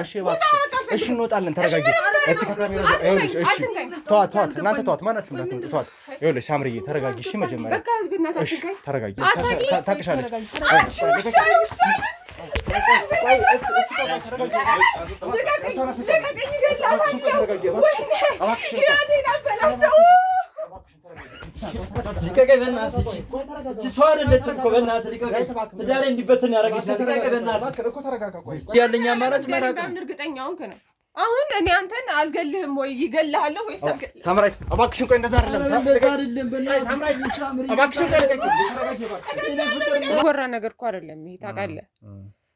እሺ እባክሽ እሺ እንወጣለን ተረጋጊ እስቲ ከካሜራ ይኸውልሽ እሺ ተዋት እናንተ ተዋት ማናችሁ እንዳትመጡ ተዋት ይኸውልሽ ሳምሪዬ ተረጋጊ እሺ መጀመሪያ እሺ ተረጋጊ ታቅሻለች ልቀቀኝ በእናትህ እቺ ሰው አይደለችም እኮ በእናትህ ልቀቀኝ ትዳሬ እንዲበትን ያደረገች ናት ልቀቀኝ በእናትህ እኮ ተረጋጋ ቆይ ያለኝ አማራጭ መራቅ ነው እርግጠኛ ሆንክ ነው አሁን እኔ አንተን አልገልህም ወይ ይገልሃለሁ ወይ ሳምራይት እባክሽን ቆይ እንደዛ አይደለም በእናትህ ሳምራይት እባክሽን ወራ ነገር እኮ አይደለም ይሄ ታውቃለህ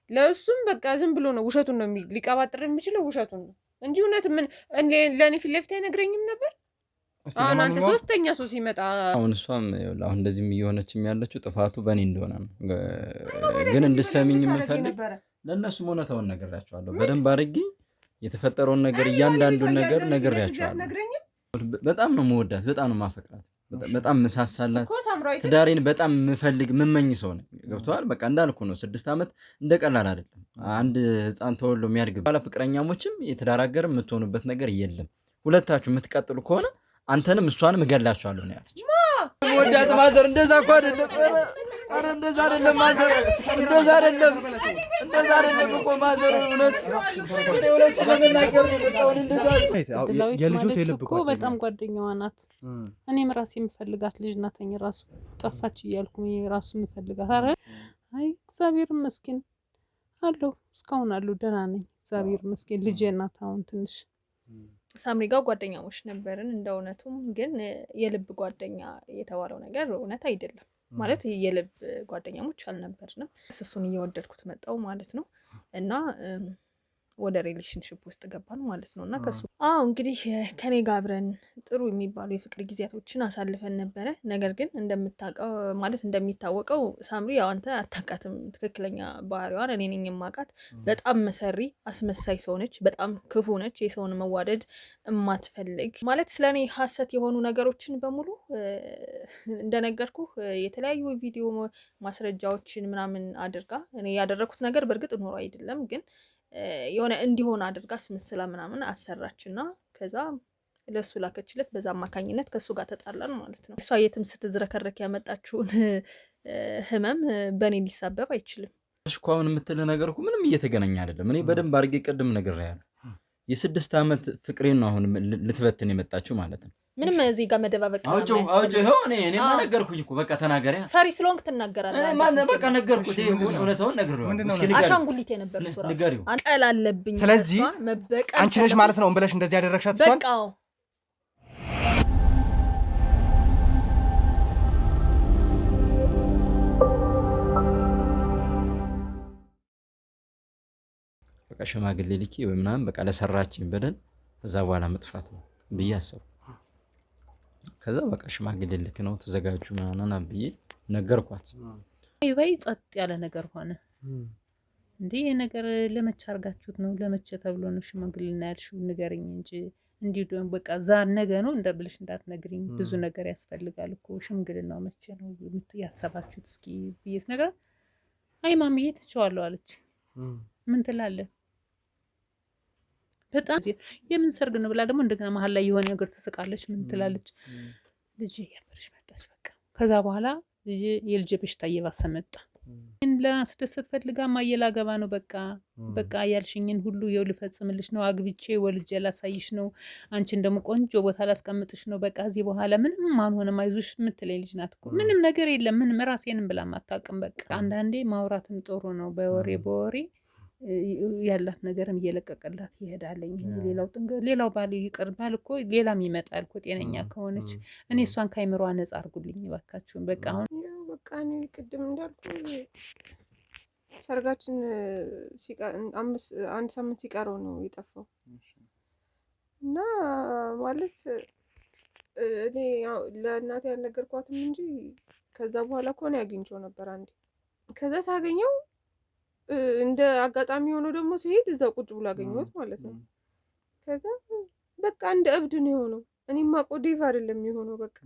ለእሱም በቃ ዝም ብሎ ነው ውሸቱን ነው ሊቀባጥር የሚችለው ውሸቱን ነው እንጂ እውነት ምን ለኔ ፊት ለፊት አይነግረኝም ነበር አሁን አንተ ሶስተኛ ሰው ሲመጣ አሁን እሷም አሁን እንደዚህ የሚሆነችም ያለችው ጥፋቱ በእኔ እንደሆነ ነው ግን እንድሰሚኝ የምፈልግ ለእነሱም እውነታውን ነግሬያቸዋለሁ በደንብ አድርጌ የተፈጠረውን ነገር እያንዳንዱን ነገር ነግሬያቸዋለሁ በጣም ነው የምወዳት በጣም ነው የማፈቅራት በጣም መሳሳላት ትዳሬን በጣም የምፈልግ የምመኝ ሰው ነኝ ገብቶሃል በቃ እንዳልኩ ነው 6 ዓመት እንደቀላል አይደለም አንድ ህፃን ተወልዶ የሚያድግ ባለ ፍቅረኛሞችም የተዳራገር የምትሆኑበት ነገር የለም ሁለታችሁ የምትቀጥሉ ከሆነ አንተንም እሷንም እገላችኋለሁ ነው ያለች ወዳት ማዘር እንደዛ እኮ አይደለም አረ እንደዛ አይደለም ማዘር እንደዛ አይደለም እኮ ማዘር እውነት በመናገር ነው በጣም እንደዛ የልጆት የልብ እኮ በጣም ጓደኛዋ ናት እኔም ራሴ የምፈልጋት ልጅ ናተኝ ራሱ ጠፋች እያልኩ ራሱ የምፈልጋት አረ አይ እግዚአብሔር ይመስገን አለው እስካሁን አለው ደህና ነኝ እግዚአብሔር ይመስገን ልጄ ናት አሁን ትንሽ ሳምሪ ጋር ጓደኛሞች ነበርን እንደውነቱም ግን የልብ ጓደኛ የተባለው ነገር እውነት አይደለም ማለት የልብ ጓደኛሞች አልነበርንም እሱን እየወደድኩት መጣው ማለት ነው እና ወደ ሪሌሽንሺፕ ውስጥ ገባን ማለት ነውና ከሱ እንግዲህ ከኔ ጋር አብረን ጥሩ የሚባሉ የፍቅር ጊዜያቶችን አሳልፈን ነበረ ነገር ግን እንደሚታወቀው ሳምሪ ያው አንተ አታውቃትም ትክክለኛ ባህሪዋን እኔ ነኝ የማውቃት በጣም መሰሪ አስመሳይ ሰው ነች በጣም ክፉ ነች የሰውን መዋደድ የማትፈልግ ማለት ስለኔ ሐሰት የሆኑ ነገሮችን በሙሉ እንደነገርኩ የተለያዩ ቪዲዮ ማስረጃዎችን ምናምን አድርጋ እኔ ያደረኩት ነገር በእርግጥ ኖሮ አይደለም ግን የሆነ እንዲሆን አድርጋ ስመስላ ምናምን አሰራችና ከዛ ለሱ ላከችለት በዛ አማካኝነት ከሱ ጋር ተጣላን ማለት ነው እሷ የትም ስትዝረከረክ ያመጣችውን ህመም በኔ ሊሳበብ አይችልም እኮ አሁን የምትል ነገር እኮ ምንም እየተገናኘ አይደለም እኔ በደንብ አድርጌ ቅድም ነግሬያለሁ የ6 ዓመት ፍቅሬን ነው አሁን ልትበትን የመጣችው ማለት ነው ምንም እዚህ ጋር መደባበቅ አውጪ እኔ ማነገርኩኝ እኮ በቃ ተናገሪያ ፈሪ ስለሆንክ ትናገራለህ እኔ ማን በቃ ነገርኩት እውነታውን ነግሬዋለሁ እስኪ ንገሪው አሻንጉሊት የነበር ሱራ አንቀል አለብኝ ስለዚህ አንቺ ነሽ ማለት ነው ብለሽ እንደዚህ ያደረግሻት እሷን በቃው በቃ ሽማግሌ ልኪ ወይ ምናምን በቃ ለሰራችኝ በደል ከዛ በኋላ መጥፋት ነው ብዬ አሰብኩ ከዛ በቃ ሽማግሌ ልክ ነው ተዘጋጁ ምናምን ብዬ ነገርኳት ይበይ ጸጥ ያለ ነገር ሆነ እንዴ ነገር ለመቼ አርጋችሁት ነው ለመቼ ተብሎ ነው ሽማግሌና ያልሽው ንገረኝ እንጂ እንዲሁ ደግሞ በቃ ዛሬ ነገ ነው እንደብልሽ እንዳትነግሪኝ ብዙ ነገር ያስፈልጋል እኮ ሽምግልናው መቼ ነው ያሰባችሁት እስኪ ብዬስ ነገር አይ ማሚዬ ትቻለሁ አለች ምን ትላለህ በጣም የምን ሰርግ ነው ብላ ደግሞ እንደገና መሀል ላይ የሆነ ነገር ተሰቃለች ምን ትላለች ልጅ ያበርሽ መጣች በቃ ከዛ በኋላ ልጅ የልጅ በሽታ እየባሰ መጣ ለማስደሰት ፈልጋ ማየላገባ ነው በቃ ያልሽኝን ሁሉ ይው ልፈጽምልሽ ነው አግብቼ ወልጄ ላሳይሽ ነው አንቺን ደግሞ ቆንጆ ቦታ ላስቀምጥሽ ነው በቃ እዚህ በኋላ ምንም ማንሆንም አይዞሽ የምትለኝ ልጅ ናት እኮ ምንም ነገር የለም ምንም ራሴንም ብላ ማታውቅም በቃ አንዳንዴ ማውራትም ጥሩ ነው በወሬ ያላት ነገርም እየለቀቀላት ይሄዳለኝ ሌላው ባል ይቀርባል እኮ ሌላም ይመጣል እኮ ጤነኛ ከሆነች እኔ እሷን ካይምሯ ነፃ አርጉልኝ ባካችሁን በቃ አሁን በቃ እኔ ቅድም እንዳልኩ ሰርጋችን አንድ ሳምንት ሲቀረው ነው የጠፋው እና ማለት እኔ ለእናቴ ያልነገርኳትም እንጂ ከዛ በኋላ እኮ ነው ያገኘው ነበር አንዴ ከዛ ሳገኘው እንደ አጋጣሚ ሆኖ ደግሞ ሲሄድ እዛው ቁጭ ብሎ አገኘሁት ማለት ነው ከዛ በቃ እንደ እብድ ነው የሆነው እኔማ ቆዴቭ አይደለም የሆነው በቃ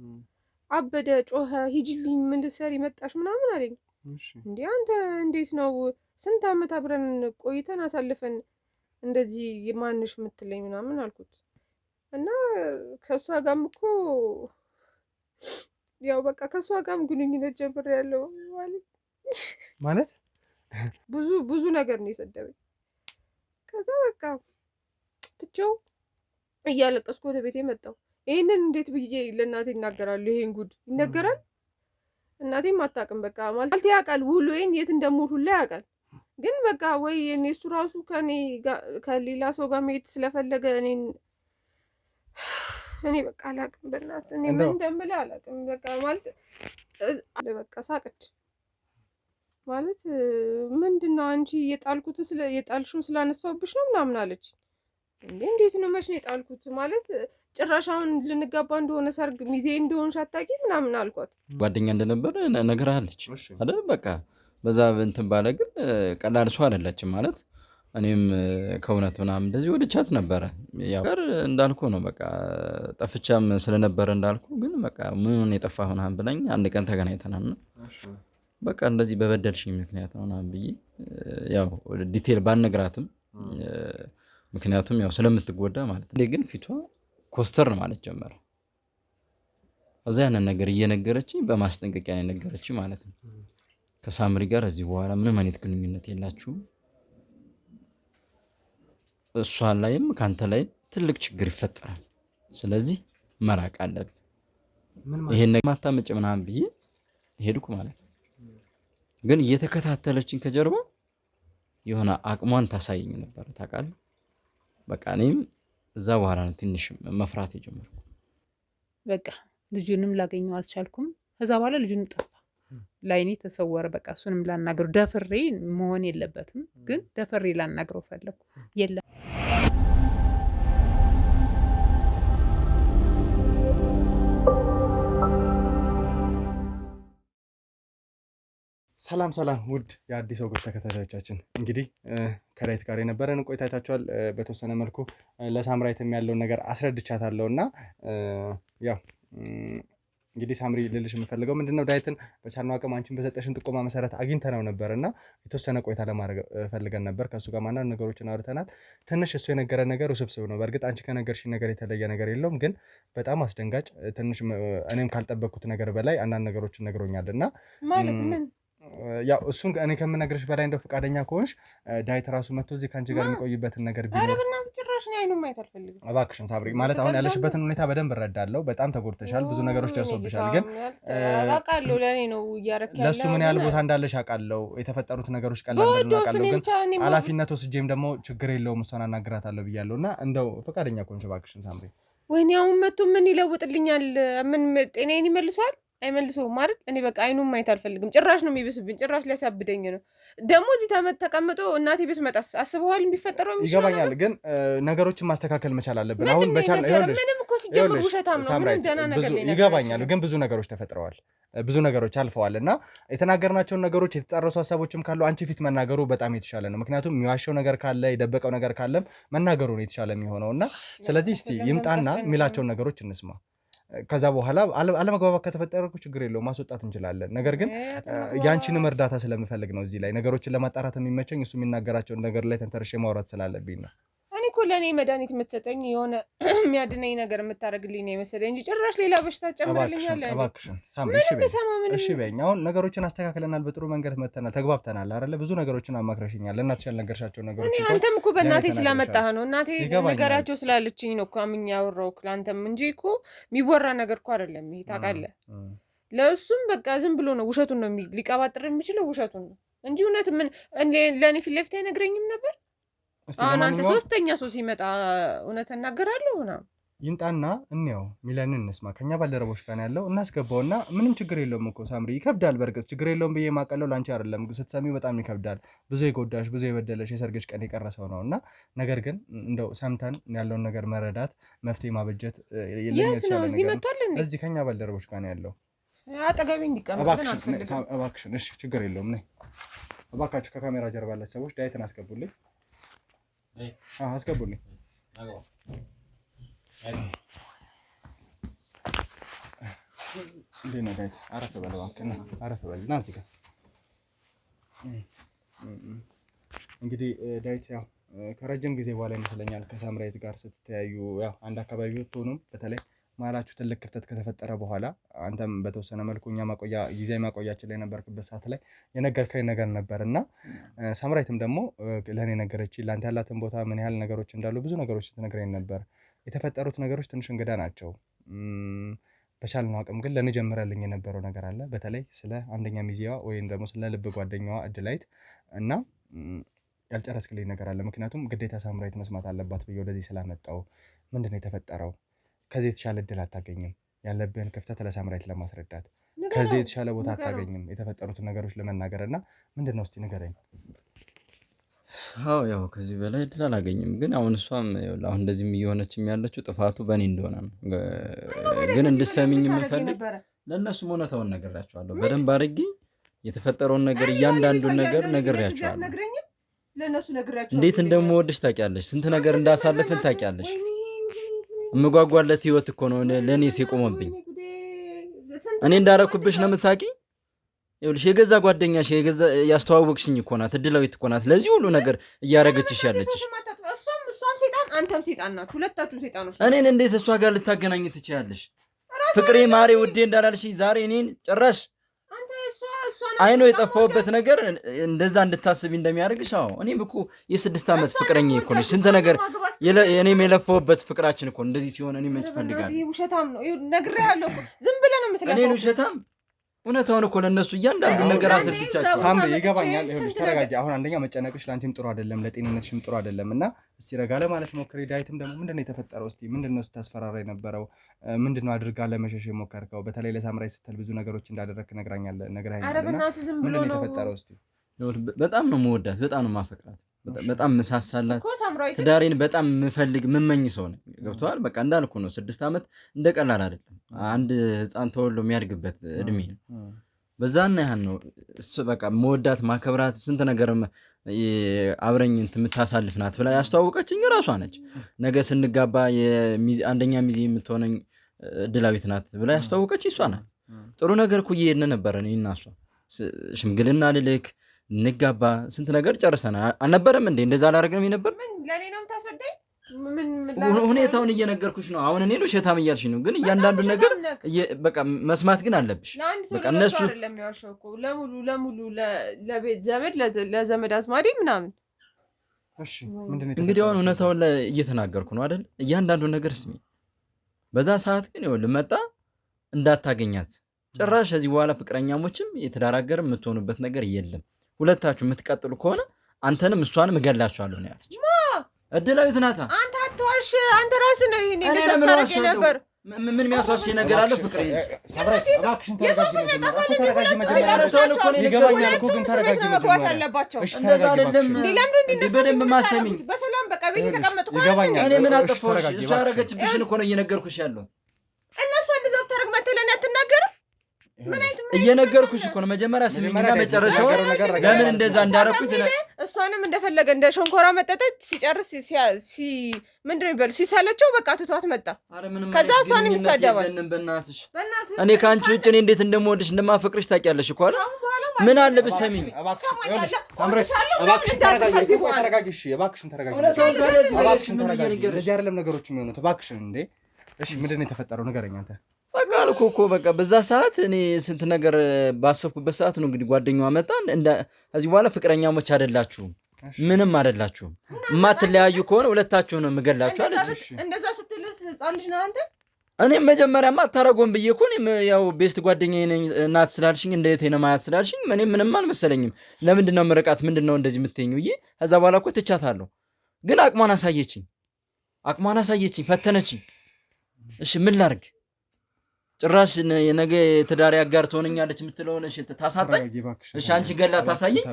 አበደ ጮኸ ሂጂልኝ ምን ልትሰሪ መጣሽ ምናምን አለኝ እንዴ አንተ እንዴት ነው ስንት አመት አብረን ቆይተን አሳልፈን እንደዚህ ማንሽ የምትለኝ ምናምን አልኩት እና ከሷ ጋርም እኮ ያው በቃ ከሷ ጋርም ግንኙነት ጀምሬያለሁ ማለት ብዙ ነገር ነው የሰደበኝ። ከዛ በቃ ትቼው እያለቀስኩ ወደ ቤቴ መጣሁ። ይሄንን እንዴት ብዬ ለእናቴ እናገራለሁ? ይሄን ጉድ ይነገራል? እናቴም አታውቅም። በቃ ማለት ያውቃል፣ ውሎዬን የት እንደምውል ሁላ ያውቃል። ግን በቃ ወይ እሱ ራሱ ከሌላ ሰው ጋር መሄድ ስለፈለገ እኔ በቃ አላውቅም። በእናትህ እኔ ምን እንደምልህ አላውቅም። በቃ ማለት በቃ ሳቀች ማለት ምንድነው አንቺ የጣልሽውን ስላነሳሁብሽ ነው ምናምን አለች። እንዴት ነው መች ነው የጣልኩት? ማለት ጭራሽ አሁን ልንጋባ እንደሆነ ሰርግ ሚዜ እንደሆንሽ አታውቂም ምናምን አልኳት። ጓደኛ እንደነበር ነግራለች አይደል? በቃ በዛ እንትን ባለ ግን ቀላል ሰው አይደለችም ማለት እኔም ከእውነት ምናምን እንደዚህ ወድቻት ነበረ። ያው ጋር እንዳልኩ ነው በቃ ጠፍቻም ስለነበረ እንዳልኩ ግን በቃ ምን የጠፋህ ምናምን ብላኝ አንድ ቀን ተገናኝተናል። በቃ እንደዚህ በበደልሽኝ ምክንያት ነው ምናምን ብዬ ያው ዲቴል ባልነግራትም ምክንያቱም ያው ስለምትጎዳ ማለት ነው። ግን ፊቷ ኮስተር ማለት ጀመረ። እዛ ያንን ነገር እየነገረችኝ በማስጠንቀቂያ ነው የነገረችኝ ማለት ነው። ከሳምሪ ጋር እዚህ በኋላ ምንም አይነት ግንኙነት የላችሁም፣ እሷ ላይም ካንተ ላይ ትልቅ ችግር ይፈጠራል፣ ስለዚህ መራቅ አለብህ። ይሄን ነገር ማታመጭ ምናምን ብዬ ሄድኩ ማለት ነው። ግን እየተከታተለችኝ ከጀርባ የሆነ አቅሟን ታሳየኝ ነበር ታውቃለህ። በቃ እኔም እዛ በኋላ ነው ትንሽ መፍራት የጀመርኩ። በቃ ልጁንም ላገኘው አልቻልኩም። ከዛ በኋላ ልጁንም ጠፋ፣ ላይኔ ተሰወረ። በቃ እሱንም ላናግረው ደፍሬ መሆን የለበትም ግን ደፍሬ ላናግረው ፈለኩ። የለም ሰላም ውድ የአዲስ ወጎች ተከታታዮቻችን፣ እንግዲህ ከዳዊት ጋር የነበረን ቆይታ አይታችኋል። በተወሰነ መልኩ ለሳምራዊትም ያለውን ነገር አስረድቻታለሁ እና ያው እንግዲህ ሳምሪ ልልሽ የምፈልገው ምንድነው ዳዊትን በቻልነው አቅም አንቺን በሰጠሽን ጥቆማ መሰረት አግኝተነው ነበር እና የተወሰነ ቆይታ ለማድረግ ፈልገን ነበር። ከእሱ ጋር አንዳንድ ነገሮችን አውርተናል። ትንሽ እሱ የነገረን ነገር ውስብስብ ነው። በእርግጥ አንቺ ከነገርሽኝ ነገር የተለየ ነገር የለውም፣ ግን በጣም አስደንጋጭ ትንሽ እኔም ካልጠበቅኩት ነገር በላይ አንዳንድ ነገሮችን ነግሮኛል እና ማለት ምን ያው እሱን እኔ ከምነግርሽ በላይ እንደው ፈቃደኛ ከሆንሽ ዳዊት ራሱ መጥቶ እዚህ ከአንቺ ጋር የሚቆይበትን ነገር ቢኖር። ኧረ በእናትህ ጭራሽ ነው አይኑን ማየት አልፈልግም። እባክሽን ሳምሪ፣ ማለት አሁን ያለሽበትን ሁኔታ በደንብ እረዳለሁ። በጣም ተጎድተሻል፣ ብዙ ነገሮች ደርሶብሻል። ግን አውቃለሁ ለእኔ ነው እያረክ ያለው። ለእሱ ምን ያህል ቦታ እንዳለሽ አውቃለሁ። የተፈጠሩት ነገሮች ቀላል አውቃለሁ። ግን ኃላፊነት ወስጄም ደግሞ ችግር የለውም እሷን አናግራታለሁ ብያለሁ እና እንደው ፈቃደኛ ከሆንሽ እባክሽን ሳምሪ። ወይኔ አሁን መጥቶ ምን ይለውጥልኛል? ምን ጤናዬን ይመልሷል? አይመልሰውም አይደል? እኔ በቃ አይኑን ማየት አልፈልግም። ጭራሽ ነው የሚብስብኝ፣ ጭራሽ ሊያሳብደኝ ነው። ደግሞ እዚህ ተቀምጦ እናቴ ቤት መጣስ አስበዋል የሚፈጠረው ይገባኛል። ግን ነገሮችን ማስተካከል መቻል አለብን። አሁን ምንም እኮ ሲጀምር ውሸታም ነው። ምንም ደህና ነገር ላይ ይገባኛል። ግን ብዙ ነገሮች ተፈጥረዋል፣ ብዙ ነገሮች አልፈዋል እና የተናገርናቸውን ነገሮች የተጣረሱ ሀሳቦችም ካሉ አንቺ ፊት መናገሩ በጣም የተሻለ ነው። ምክንያቱም የሚዋሸው ነገር ካለ የደበቀው ነገር ካለም መናገሩ ነው የተሻለ የሚሆነው እና ስለዚህ እስቲ ይምጣና የሚላቸውን ነገሮች እንስማ። ከዛ በኋላ አለመግባባት ከተፈጠረ ችግር የለውም ማስወጣት እንችላለን። ነገር ግን ያንቺንም እርዳታ ስለምፈልግ ነው እዚህ ላይ ነገሮችን ለማጣራት የሚመቸኝ እሱ የሚናገራቸውን ነገር ላይ ተንተርሼ ማውራት ስላለብኝ ነው። እኔ እኮ ለእኔ መድኃኒት የምትሰጠኝ የሆነ የሚያድነኝ ነገር የምታደርግልኝ ነው የመሰለኝ እንጂ ጭራሽ ሌላ በሽታ ጨምርልኛል። እባክሽን ሳምሪ እሺ በይኝ። አሁን ነገሮችን አስተካክለናል፣ በጥሩ መንገድ መተናል፣ ተግባብተናል አይደለ? ብዙ ነገሮችን አማክረሽኛል። ለእናትሽ ያልነገርሻቸው ነገሮች አንተም እኮ በእናቴ ስላመጣህ ነው። እናቴ ነገራቸው ስላለችኝ ነው እኮ አምኜ ያወራሁህ ለአንተም እንጂ እኮ የሚወራ ነገር እኮ አይደለም ይሄ ታውቃለህ። ለእሱም በቃ ዝም ብሎ ነው ውሸቱን ነው ሊቀባጥር የሚችለው ውሸቱን ነው እንጂ እውነት ምን ለእኔ ፊት ለፊት አይነግረኝም ነበር። አሁን አንተ ሶስተኛ ሰው ሲመጣ እውነት እናገራለሁ ሆና ይምጣና እንየው ሚለንን እንስማ። ከኛ ባልደረቦች ጋር ያለው እናስገባውና ምንም ችግር የለውም እኮ ሳምሪ። ይከብዳል፣ በርግጥ ችግር የለውም ብዬ ማቀለው ላንቺ አይደለም፣ ስትሰሚው በጣም ይከብዳል። ብዙ የጎዳሽ ብዙ የበደለሽ የሰርግሽ ቀን የቀረሰው ነውና ነገር ግን እንደው ሰምተን ያለውን ነገር መረዳት መፍትሄ ማበጀት የት ነው? እዚህ መጥቷል እንዴ? እዚህ ከኛ ባልደረቦች ጋር ያለው አጠገቤ እንዲቀመጥ ግን አልፈልግም። እባክሽን እሺ፣ ችግር የለውም ነይ። እባካችሁ ከካሜራ ጀርባ ያላችሁ ሰዎች ዳዊትን አስገቡልኝ። አስገቡልኝ። እንዴት ነህ ዳዊት? አረፍ በል እባክህ፣ አረፍ በል ና እዚህ ጋር። እንግዲህ ዳዊት ያው ከረጅም ጊዜ በኋላ ይመስለኛል ከሳምራዊት ጋር ስትተያዩ ያው አንድ አካባቢ ብትሆኑም በተለይ መሀላችሁ ትልቅ ክፍተት ከተፈጠረ በኋላ አንተም በተወሰነ መልኩ እኛ ጊዜያዊ ማቆያችን ላይ የነበርክበት ሰዓት ላይ የነገርከኝ ነገር ነበር እና ሳምራዊትም ደግሞ ለእኔ ነገረችኝ። ለአንተ ያላትን ቦታ ምን ያህል ነገሮች እንዳሉ ብዙ ነገሮች ስትነግረኝ ነበር። የተፈጠሩት ነገሮች ትንሽ እንግዳ ናቸው። በቻልነው አቅም ግን ለእኔ ጀምረልኝ የነበረው ነገር አለ። በተለይ ስለ አንደኛ ሚዜዋ ወይም ደግሞ ስለ ልብ ጓደኛዋ እድላይት እና ያልጨረስክልኝ ነገር አለ። ምክንያቱም ግዴታ ሳምራዊት መስማት አለባት ብዬ ወደዚህ ስላመጣው ምንድን ነው የተፈጠረው? ከዚህ የተሻለ እድል አታገኝም። ያለብህን ክፍተት ለሳምራዊት ለማስረዳት ከዚህ የተሻለ ቦታ አታገኝም የተፈጠሩትን ነገሮች ለመናገር እና ምንድን ነው እስቲ ንገረኝ። አዎ ያው ከዚህ በላይ እድል አላገኝም። ግን አሁን እሷም አሁን እንደዚህም እየሆነችም ያለችው ጥፋቱ በእኔ እንደሆነ ነው። ግን እንድሰሚኝ የምፈልግ ለእነሱም እውነታውን ነግሬያቸዋለሁ። በደንብ አድርጌ የተፈጠረውን ነገር እያንዳንዱን ነገር ነግሬያቸዋለሁ። እንዴት እንደምወድሽ ታውቂያለሽ። ስንት ነገር እንዳሳልፍን ታውቂያለሽ። እምጓጓለት ህይወት እኮ ነው ለእኔ ሲቆመብኝ። እኔ እንዳረኩብሽ ነው የምታውቂ። ይኸውልሽ የገዛ ጓደኛሽ ያስተዋወቅሽኝ እኮ ናት፣ እድላዊት እኮ ናት ለዚህ ሁሉ ነገር እያረገችሽ ያለችሽ። እሷም ሴጣን አንተም ሴጣን ናችሁ፣ ሁለታችሁም ሴጣኖች። እኔን እንዴት እሷ ጋር ልታገናኝ ትችያለሽ? ፍቅሬ ማሬ ውዴ እንዳላልሽኝ ዛሬ እኔን ጭራሽ አይኖ የጠፋውበት ነገር እንደዛ እንድታስቢ እንደሚያደርግሽ። አዎ እኔም እኮ የ6 ዓመት ፍቅረኛ እኮ ነሽ። ስንት ነገር እኔም የለፈውበት ፍቅራችን እኮ እንደዚህ ሲሆን እኔ መች ፈልጋለሁ። ውሸታም ነው ነግሬሃለሁ እኮ ዝም ብለህ ነው የምትለፈው። እኔን ውሸታም እውነታውን እኮ ለእነሱ እያንዳንዱ ነገር አስረድቻቸው። ሳምሪ ይገባኛል። ይኸውልሽ ተረጋጊ። አሁን አንደኛ መጨነቅሽ ለአንቺም ጥሩ አይደለም፣ ለጤንነትሽም ጥሩ አይደለም እና እስቲ ረጋ ለማለት ሞክሪ። ዳዊትም ደግሞ ምንድን ነው የተፈጠረው? እስቲ ምንድን ነው ስታስፈራራ የነበረው? ምንድን ነው አድርጋ ለመሸሽ የሞከርከው? በተለይ ለሳምራዊት ስትል ብዙ ነገሮች እንዳደረግክ ነግራኛለህ። ምንድን ነው የተፈጠረው? እስቲ በጣም ነው የምወዳት፣ በጣም ነው የማፈቅራት፣ በጣም መሳሳላት፣ ትዳሬን በጣም የምፈልግ የምመኝ ሰው ነኝ። ገብቶሃል? በቃ እንዳልኩ ነው 6 ዓመት እንደ ቀላል አይደለም። አንድ ህፃን ተወልዶ የሚያድግበት እድሜ ነው። በዛና ያህል ነው በቃ መወዳት ማከብራት፣ ስንት ነገር አብረኝ የምታሳልፍ ናት ብላ ያስተዋወቀችኝ ራሷ ነች። ነገ ስንጋባ አንደኛ ሚዜ የምትሆነኝ እድላዊት ናት ብላ ያስተዋወቀች እሷ ናት። ጥሩ ነገር እኮ እየሄድን ነበር እኔ እና እሷ። ሽምግልና ልልክ እንጋባ ስንት ነገር ጨርሰና አልነበረም እንዴ? እንደዛ አላደረግንም ነበር። ለኔ ነው የምታስረዳኝ? ሁኔታውን እየነገርኩሽ ነው። አሁን እኔ ውሸታም እያልሽ ነው፣ ግን እያንዳንዱ ነገር በቃ መስማት ግን አለብሽ። በቃ እነሱ አይደለም ያወራው እኮ ለሙሉ ለቤት ዘመድ ለዘመድ አዝማዴ ምናምን። እሺ ምንድነው እንግዲህ አሁን ሁኔታውን እየተናገርኩ ነው አይደል? እያንዳንዱ ነገር ስሚ። በዛ ሰዓት ግን ይኸውልህ መጣ እንዳታገኛት ጭራሽ። ከዚህ በኋላ ፍቅረኛሞችም የተዳራገር የምትሆኑበት ነገር የለም። ሁለታችሁ የምትቀጥሉ ከሆነ አንተንም እሷንም እገላችኋለሁ ነው ያለች። እድላዊት ናታ። አንተ አትዋሽ። አንተ ራስህ ነው ይሄን እንደዛስታረቂ ነበር። ምን የሚያስዋሽ ነገር አለ? ፍቅሬ ሳምራዊት እባክሽን ተረጋጊ። ይገባኛል እኮ ግን ተረጋጊ። መግባት አለባቸው። እንደዛ አይደለም። በደንብ ማሰሚኝ። በሰላም በቃ ቤት ተቀመጥኩ። ይገባኛል። እኔ ምን አጠፋሁሽ? እሷ ያደረገችብሽን እኮ ነው እየነገርኩሽ ያለው። እነሱ እንደዛ ብታረግ መተለኝ አትናገርም? እየነገርኩሽ እኮ ነው። መጀመሪያ ስሚኝና መጨረሻው ለምን እንደዛ እንዳረኩት እሷንም እንደፈለገ እንደ ሸንኮራ መጠጠች ሲጨርስ ምንድን ነው ይበል ሲሰለቸው በቃ ትቷት መጣ። ከዛ እሷንም ይሳደባል። በእናትሽ እኔ ከአንቺ ውጭ እኔ እንዴት እንደምወድሽ እንደማፈቅርሽ ታውቂያለሽ እኮ አይደል? ምን አለ ብትሰሚኝ። እባክሽን ተረጋጊ። እንደዚህ አይደለም ነገሮች የሚሆኑት። እባክሽን እንዴ። እሺ ምንድን ነው የተፈጠረው? ንገረኝ አንተ። በቃ አልኩ እኮ በቃ በዛ ሰዓት እኔ ስንት ነገር ባሰብኩበት ሰዓት ነው እንግዲህ ጓደኛዋ መጣን። ከዚህ በኋላ ፍቅረኛሞች አይደላችሁም፣ ምንም አይደላችሁም። የማትለያዩ ከሆነ ሁለታችሁ ነው የምገላችሁ አለች። እንደዛ ስትልስ ህፃን ልጅ ነህ አንተ። እኔም መጀመሪያማ አታረጎም ብዬ እኮ እኔም ያው ቤስት ጓደኛዬ ናት ስላልሽኝ እንደ እህቴ ነው ማያት ስላልሽኝ እኔም ምንም አልመሰለኝም። ለምንድን ነው ምርቃት ምንድን ነው እንደዚህ የምትይኝ ብዬ ከዛ በኋላ እኮ ትቻታለሁ። ግን አቅሟን አሳየችኝ፣ ፈተነችኝ። እሺ ምን ላድርግ? ጭራሽ የነገ ትዳር አጋር ትሆነኛለች የምትለውን እሺ ታሳጣኝ። እሺ አንቺ ገላ ታሳየኝ።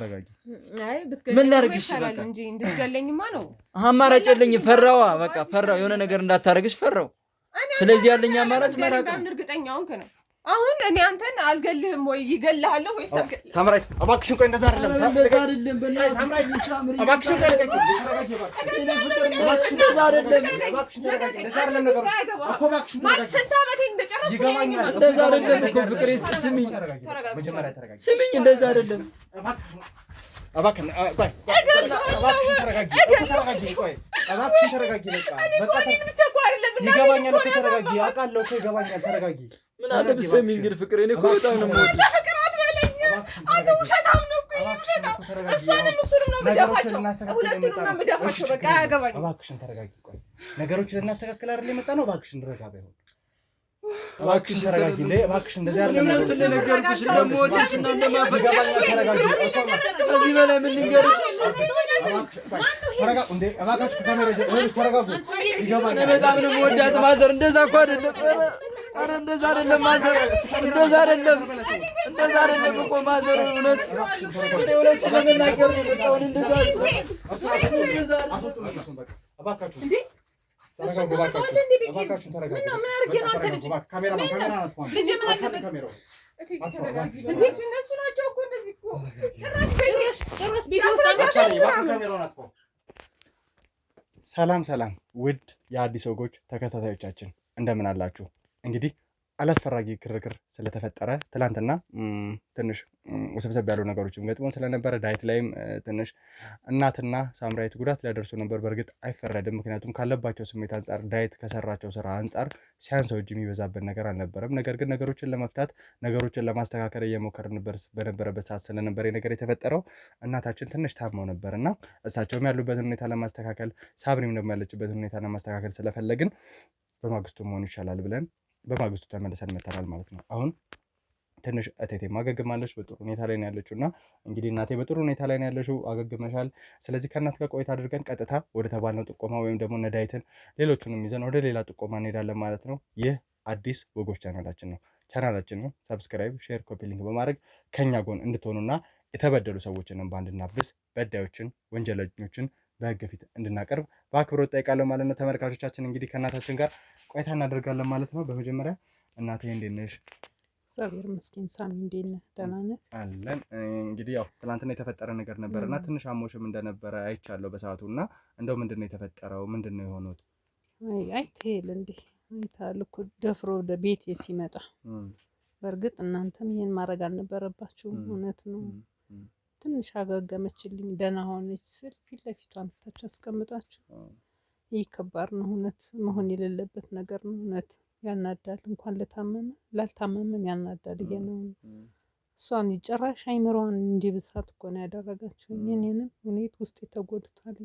ምን ላድርግሽ? በቃ እንጂ እንድትገለኝማ ነው አማራጭ የለኝም። ፈራዋ በቃ ፈራው፣ የሆነ ነገር እንዳታረግሽ ፈራው። ስለዚህ ያለኝ አማራጭ መራቅ ነው። እርግጠኛ ሆንክ ነው። አሁን እኔ አንተን አልገልህም ወይ ይገልሃለሁ ወይ ሰብከ ሳምራዊት እባክሽን ቆይ። እንደዛ አይደለም ሳምራዊት እባክሽን ቆይ። ስንት ዓመቴ እንደጨረስኩ ይገባኛል። እንደዛ አይደለም እኮ ፍቅሬ። ስሚኝ እንደዛ አይደለም። እባክሽን ተረጋጊ። ቆይ እባክሽን ተረጋጊ። በቃ ይገባኛል እኮ ተረጋጊ። አውቃለሁ እኮ ይገባኛል። ተረጋጊ። ምን አለ ብትሰሚኝ ግን ፍቅሬ፣ እኔ እኮ በጣም ነው የምወድሽ። አንተ ውሸታም ነው እኮ ውሸታም። እሷንም እሱንም ነው የምደፋቸው፣ ሁለቱንም ነው የምደፋቸው። በቃ አያገባኝም። እባክሽን ተረጋጊ። ቆይ ነገሮችን ልናስተካክል አይደል የመጣ ነው። እባክሽን ረጋ በይ። እባክሽ ተረጋጊ። እንደዚህ አይደለም ነገርኩሽ፣ እንደምወድሽ እና እንደማፈቅርሽ። ከዚህ በላይ ምን ልንገርሽ? ተረጋጉ እንዴ እባካችሁ። ካሜራ ተረጋጉ። እኔ በጣም ነው የምወዳት ማዘር። እንደዛ እኮ አይደለም። ኧረ እንደዛ አይደለም ማዘር፣ እንደዛ አይደለም እኮ ማዘር። እውነት ለመናገር ነው የመጣሁት። እንደዛ እባካችሁ ሰላም ውድ የአዲስ ወጎች ተከታታዮቻችን እንደምን አላችሁ? እንግዲህ አላስፈላጊ ግርግር ስለተፈጠረ ትላንትና ትንሽ ውስብስብ ያሉ ነገሮችም ገጥሞን ስለነበረ ዳዊት ላይም ትንሽ እናትና ሳምራዊት ጉዳት ሊያደርሱ ነበር። በእርግጥ አይፈረድም፣ ምክንያቱም ካለባቸው ስሜት አንጻር ዳዊት ከሰራቸው ስራ አንጻር ሲያንሰው እጅ የሚበዛበት ነገር አልነበረም። ነገር ግን ነገሮችን ለመፍታት ነገሮችን ለማስተካከል እየሞከርን በነበረበት ሰዓት ስለነበር ነገር የተፈጠረው እናታችን ትንሽ ታመው ነበር እና እሳቸውም ያሉበትን ሁኔታ ለማስተካከል ሳብሪም ደግሞ ያለችበትን ሁኔታ ለማስተካከል ስለፈለግን በማግስቱ መሆን ይሻላል ብለን በማግስቱ ተመልሰን መተናል ማለት ነው። አሁን ትንሽ እቴቴ አገግማለች፣ በጥሩ ሁኔታ ላይ ነው ያለችው እና እንግዲህ እናቴ በጥሩ ሁኔታ ላይ ነው ያለችው፣ አገግመሻል። ስለዚህ ከእናት ጋር ቆይታ አድርገን ቀጥታ ወደ ተባልነው ጥቆማ ወይም ደግሞ እነ ዳዊትን ሌሎቹንም ይዘን ወደ ሌላ ጥቆማ እንሄዳለን ማለት ነው። ይህ አዲስ ወጎች ቻናላችን ነው። ቻናላችንን ሰብስክራይብ፣ ሼር፣ ኮፒ ሊንክ በማድረግ ከኛ ጎን እንድትሆኑና የተበደሉ ሰዎችንም በአንድናብስ በዳዮችን ወንጀለኞችን በህግ ፊት እንድናቀርብ በአክብሮት ጠይቃለሁ ማለት ነው። ተመልካቾቻችን እንግዲህ ከእናታችን ጋር ቆይታ እናደርጋለን ማለት ነው። በመጀመሪያ እናቴ እንዴት ነሽ? እግዚአብሔር ይመስገን። ሳሚ እንዴት ነህ? ደህና ነህ? አለን። እንግዲህ ያው ትናንትና የተፈጠረ ነገር ነበር እና ትንሽ አሞሽም እንደነበረ አይቻለሁ በሰዓቱ እና እንደው ምንድን ነው የተፈጠረው? ምንድን ነው የሆኑት? አይተኸል እንዴ? አይተሃል እኮ ደፍሮ ወደ ቤቴ ሲመጣ። በእርግጥ እናንተም ይሄን ማድረግ አልነበረባችሁም። እውነት ነው። ትንሽ አገገመችልኝ፣ ደህና ሆነች ስል ፊት ለፊቷ አምጥታችሁ አስቀምጣችሁ። ይህ ከባድ ነው። እውነት መሆን የሌለበት ነገር ነው። እውነት ያናዳል። እንኳን ላልታመመም ያናዳል። ይሄ ነው እሷን ጭራሽ አይምሯን እንዲብሳት እኮ ነው ያደረጋችሁ። እኔንም ሁኔት ውስጥ ተጎድቷል።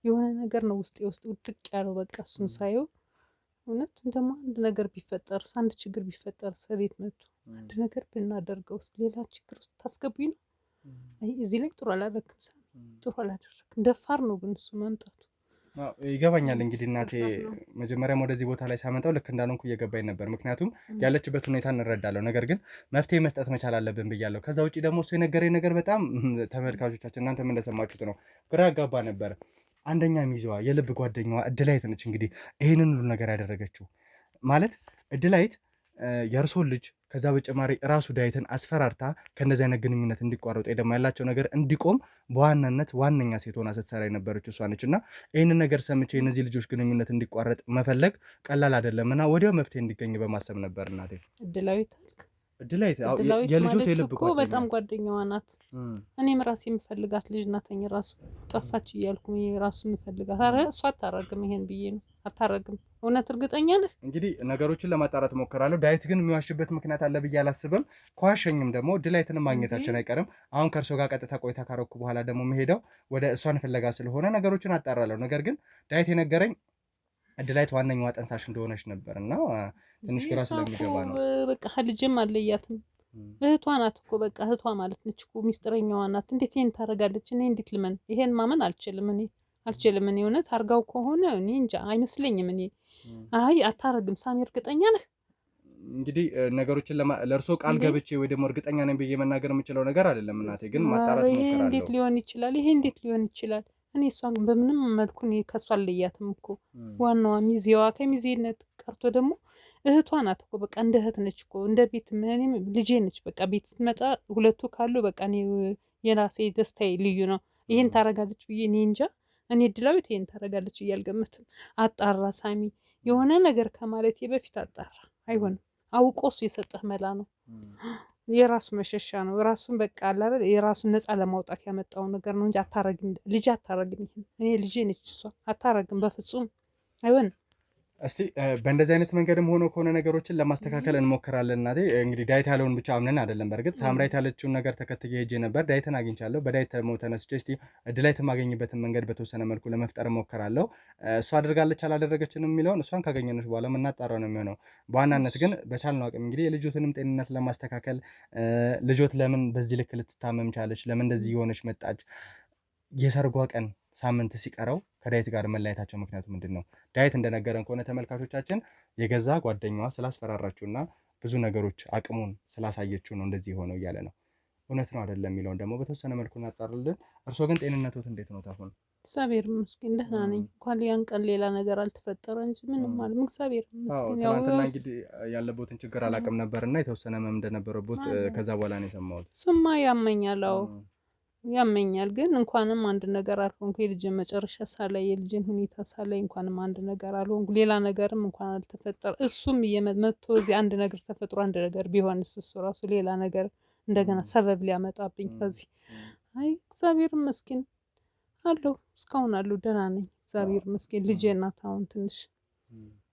የሆነ ነገር ነው ውስጥ ውድቅ ያለው። በቃ እሱን ሳየው እውነት እንደማ አንድ ነገር ቢፈጠር አንድ ችግር ቢፈጠር ሰቤት መጥቶ አንድ ነገር ብናደርገው ውስጥ ሌላ ችግር ውስጥ ታስገቡኝ ነው። እዚህ ላይ ጥሩ አላደረግም። ጥሩ አላደረግም። ደፋር ነው ግን እሱ መምጣቱ ይገባኛል። እንግዲህ እናቴ መጀመሪያም ወደዚህ ቦታ ላይ ሳመጣው ልክ እንዳልሆንኩ እየገባኝ ነበር። ምክንያቱም ያለችበት ሁኔታ እንረዳለሁ፣ ነገር ግን መፍትሄ መስጠት መቻል አለብን ብያለሁ። ከዛ ውጭ ደግሞ እሱ የነገረኝ ነገር በጣም ተመልካቾቻችን እናንተም እንደሰማችሁት ነው፣ ግራ ያጋባ ነበር። አንደኛ ሚዜዋ የልብ ጓደኛዋ እድላይት ነች። እንግዲህ ይህንን ሁሉ ነገር ያደረገችው ማለት እድላይት የእርሶን ልጅ ከዛ በተጨማሪ ራሱ ዳዊትን አስፈራርታ ከእንደዚህ አይነት ግንኙነት እንዲቋረጡ ደግሞ ያላቸው ነገር እንዲቆም በዋናነት ዋነኛ ሴት ሆና ስትሰራ የነበረችው እሷ ነች። እና ይህንን ነገር ሰምቼ የእነዚህ ልጆች ግንኙነት እንዲቋረጥ መፈለግ ቀላል አይደለም እና ወዲያው መፍትሄ እንዲገኝ በማሰብ ነበር እናቴ። እድላዊት እድላዊት የልጆት የልብ እኮ በጣም ጓደኛዋ ናት። እኔም ራሴ የምፈልጋት ልጅ ናተኝ። ራሱ ጠፋች እያልኩ ራሱ የምፈልጋት። ኧረ እሷ አታረግም፣ ይሄን ብዬ ነው አታረግም። እውነት እርግጠኛ ነህ? እንግዲህ ነገሮችን ለማጣራት ሞክራለሁ። ዳዊት ግን የሚዋሽበት ምክንያት አለ ብዬ አላስብም። ከዋሸኝም ደግሞ እድላዊትን ማግኘታችን አይቀርም። አሁን ከእርሶ ጋር ቀጥታ ቆይታ ካረኩ በኋላ ደግሞ መሄደው ወደ እሷን ፍለጋ ስለሆነ ነገሮችን አጣራለሁ። ነገር ግን ዳዊት የነገረኝ እድላዊት ዋነኛዋ ጠንሳሽ እንደሆነች ነበር እና ትንሽ ግራ ስለሚገባ ነው። በቃ ልጅም አለያትም፣ እህቷ ናት እኮ በቃ እህቷ ማለት ነች እኮ ሚስጥረኛዋ ናት። እንዴት ይሄን ታደርጋለች? እኔ እንዴት ልመን? ይሄን ማመን አልችልም እኔ እውነት አርጋው ከሆነ እኔ እንጃ አይመስለኝም። እኔ አይ አታረግም። ሳሚ እርግጠኛ ነህ? እንግዲህ ነገሮችን ለእርሶ ቃል ገብቼ ወይ ደግሞ እርግጠኛ ነኝ ብዬ መናገር የምችለው ነገር አይደለም እናቴ፣ ግን ማጣራት ሞክራለሁ። ይሄ እንዴት ሊሆን ይችላል? ይሄ እንዴት ሊሆን ይችላል? እኔ እሷን በምንም መልኩ እኔ ከሷ አለያትም እኮ። ዋናዋ ሚዜዋ ከሚዜነት ቀርቶ ደግሞ እህቷ ናት እኮ በቃ እንደ እህት ነች እኮ እንደ ቤት እኔም ልጄ ነች። በቃ ቤት ስትመጣ ሁለቱ ካሉ በቃ እኔ የራሴ ደስታዬ ልዩ ነው። ይሄን ታረጋለች ብዬ እኔ እንጃ። እኔ እድላዊት ይሄን ታረጋለች እያልገመትም አጣራ። ሳሚ የሆነ ነገር ከማለቴ በፊት አጣራ። አይሆንም፣ አውቆ እሱ የሰጠህ መላ ነው። የራሱ መሸሻ ነው። ራሱን በቃ አለ አይደል የራሱን ነፃ ለማውጣት ያመጣው ነገር ነው እንጂ አታረግም፣ ልጅ አታረግም። ይሄን እኔ ልጄ ነች እሷ አታረግም፣ በፍጹም አይሆንም። እስቲ በእንደዚህ አይነት መንገድም ሆኖ ከሆነ ነገሮችን ለማስተካከል እንሞክራለን። እናቴ እንግዲህ ዳዊት ያለውን ብቻ አምነን አይደለም። በእርግጥ ሳምራዊት ያለችውን ነገር ተከትዬ ሄጄ ነበር። ዳዊትን አግኝቻለሁ። በዳዊት ደግሞ ተነስቼ እስቲ እድላዊት የማገኝበትን መንገድ በተወሰነ መልኩ ለመፍጠር እሞክራለሁ። እሷ አድርጋለች አላደረገችንም የሚለውን እሷን ካገኘንሽ በኋላ የምናጣራው ነው የሚሆነው። በዋናነት ግን በቻልነው አቅም እንግዲህ የልጆትንም ጤንነት ለማስተካከል ልጆት ለምን በዚህ ልክ ልትታመም ቻለች፣ ለምን እንደዚህ የሆነች መጣች፣ የሰርጓ ቀን ሳምንት ሲቀረው ከዳዊት ጋር መለያየታቸው ምክንያቱ ምንድን ነው? ዳዊት እንደነገረን ከሆነ ተመልካቾቻችን የገዛ ጓደኛዋ ስላስፈራራችሁና ብዙ ነገሮች አቅሙን ስላሳየችው ነው እንደዚህ የሆነው እያለ ነው። እውነት ነው አይደለም የሚለውን ደግሞ በተወሰነ መልኩ እናጣራለን። እርሶ ግን ጤንነቶት እንዴት ነው ታሁን? እግዚአብሔር ይመስገን ደህና ነኝ። እንኳን ያን ቀን ሌላ ነገር አልተፈጠረ እንጂ ምንም ማለት እግዚአብሔር ይመስገን። ያው ትናንትና እንግዲህ ያለቦትን ችግር አላውቅም ነበርና የተወሰነ ህመም እንደነበረቦት ከዛ በኋላ ነው የሰማሁት። እሱማ ያመኛል፣ አዎ ያመኛል። ግን እንኳንም አንድ ነገር አልሆንኩ። የልጅን መጨረሻ ሳላይ የልጅን ሁኔታ ሳላይ እንኳንም አንድ ነገር አልሆንኩ። ሌላ ነገርም እንኳን አልተፈጠረ። እሱም እየመጥቶ እዚህ አንድ ነገር ተፈጥሮ አንድ ነገር ቢሆንስ እሱ ራሱ ሌላ ነገር እንደገና ሰበብ ሊያመጣብኝ ከዚህ አይ እግዚአብሔር ይመስገን አለሁ፣ እስካሁን አለሁ፣ ደህና ነኝ እግዚአብሔር ይመስገን። ልጄ ናት አሁን ትንሽ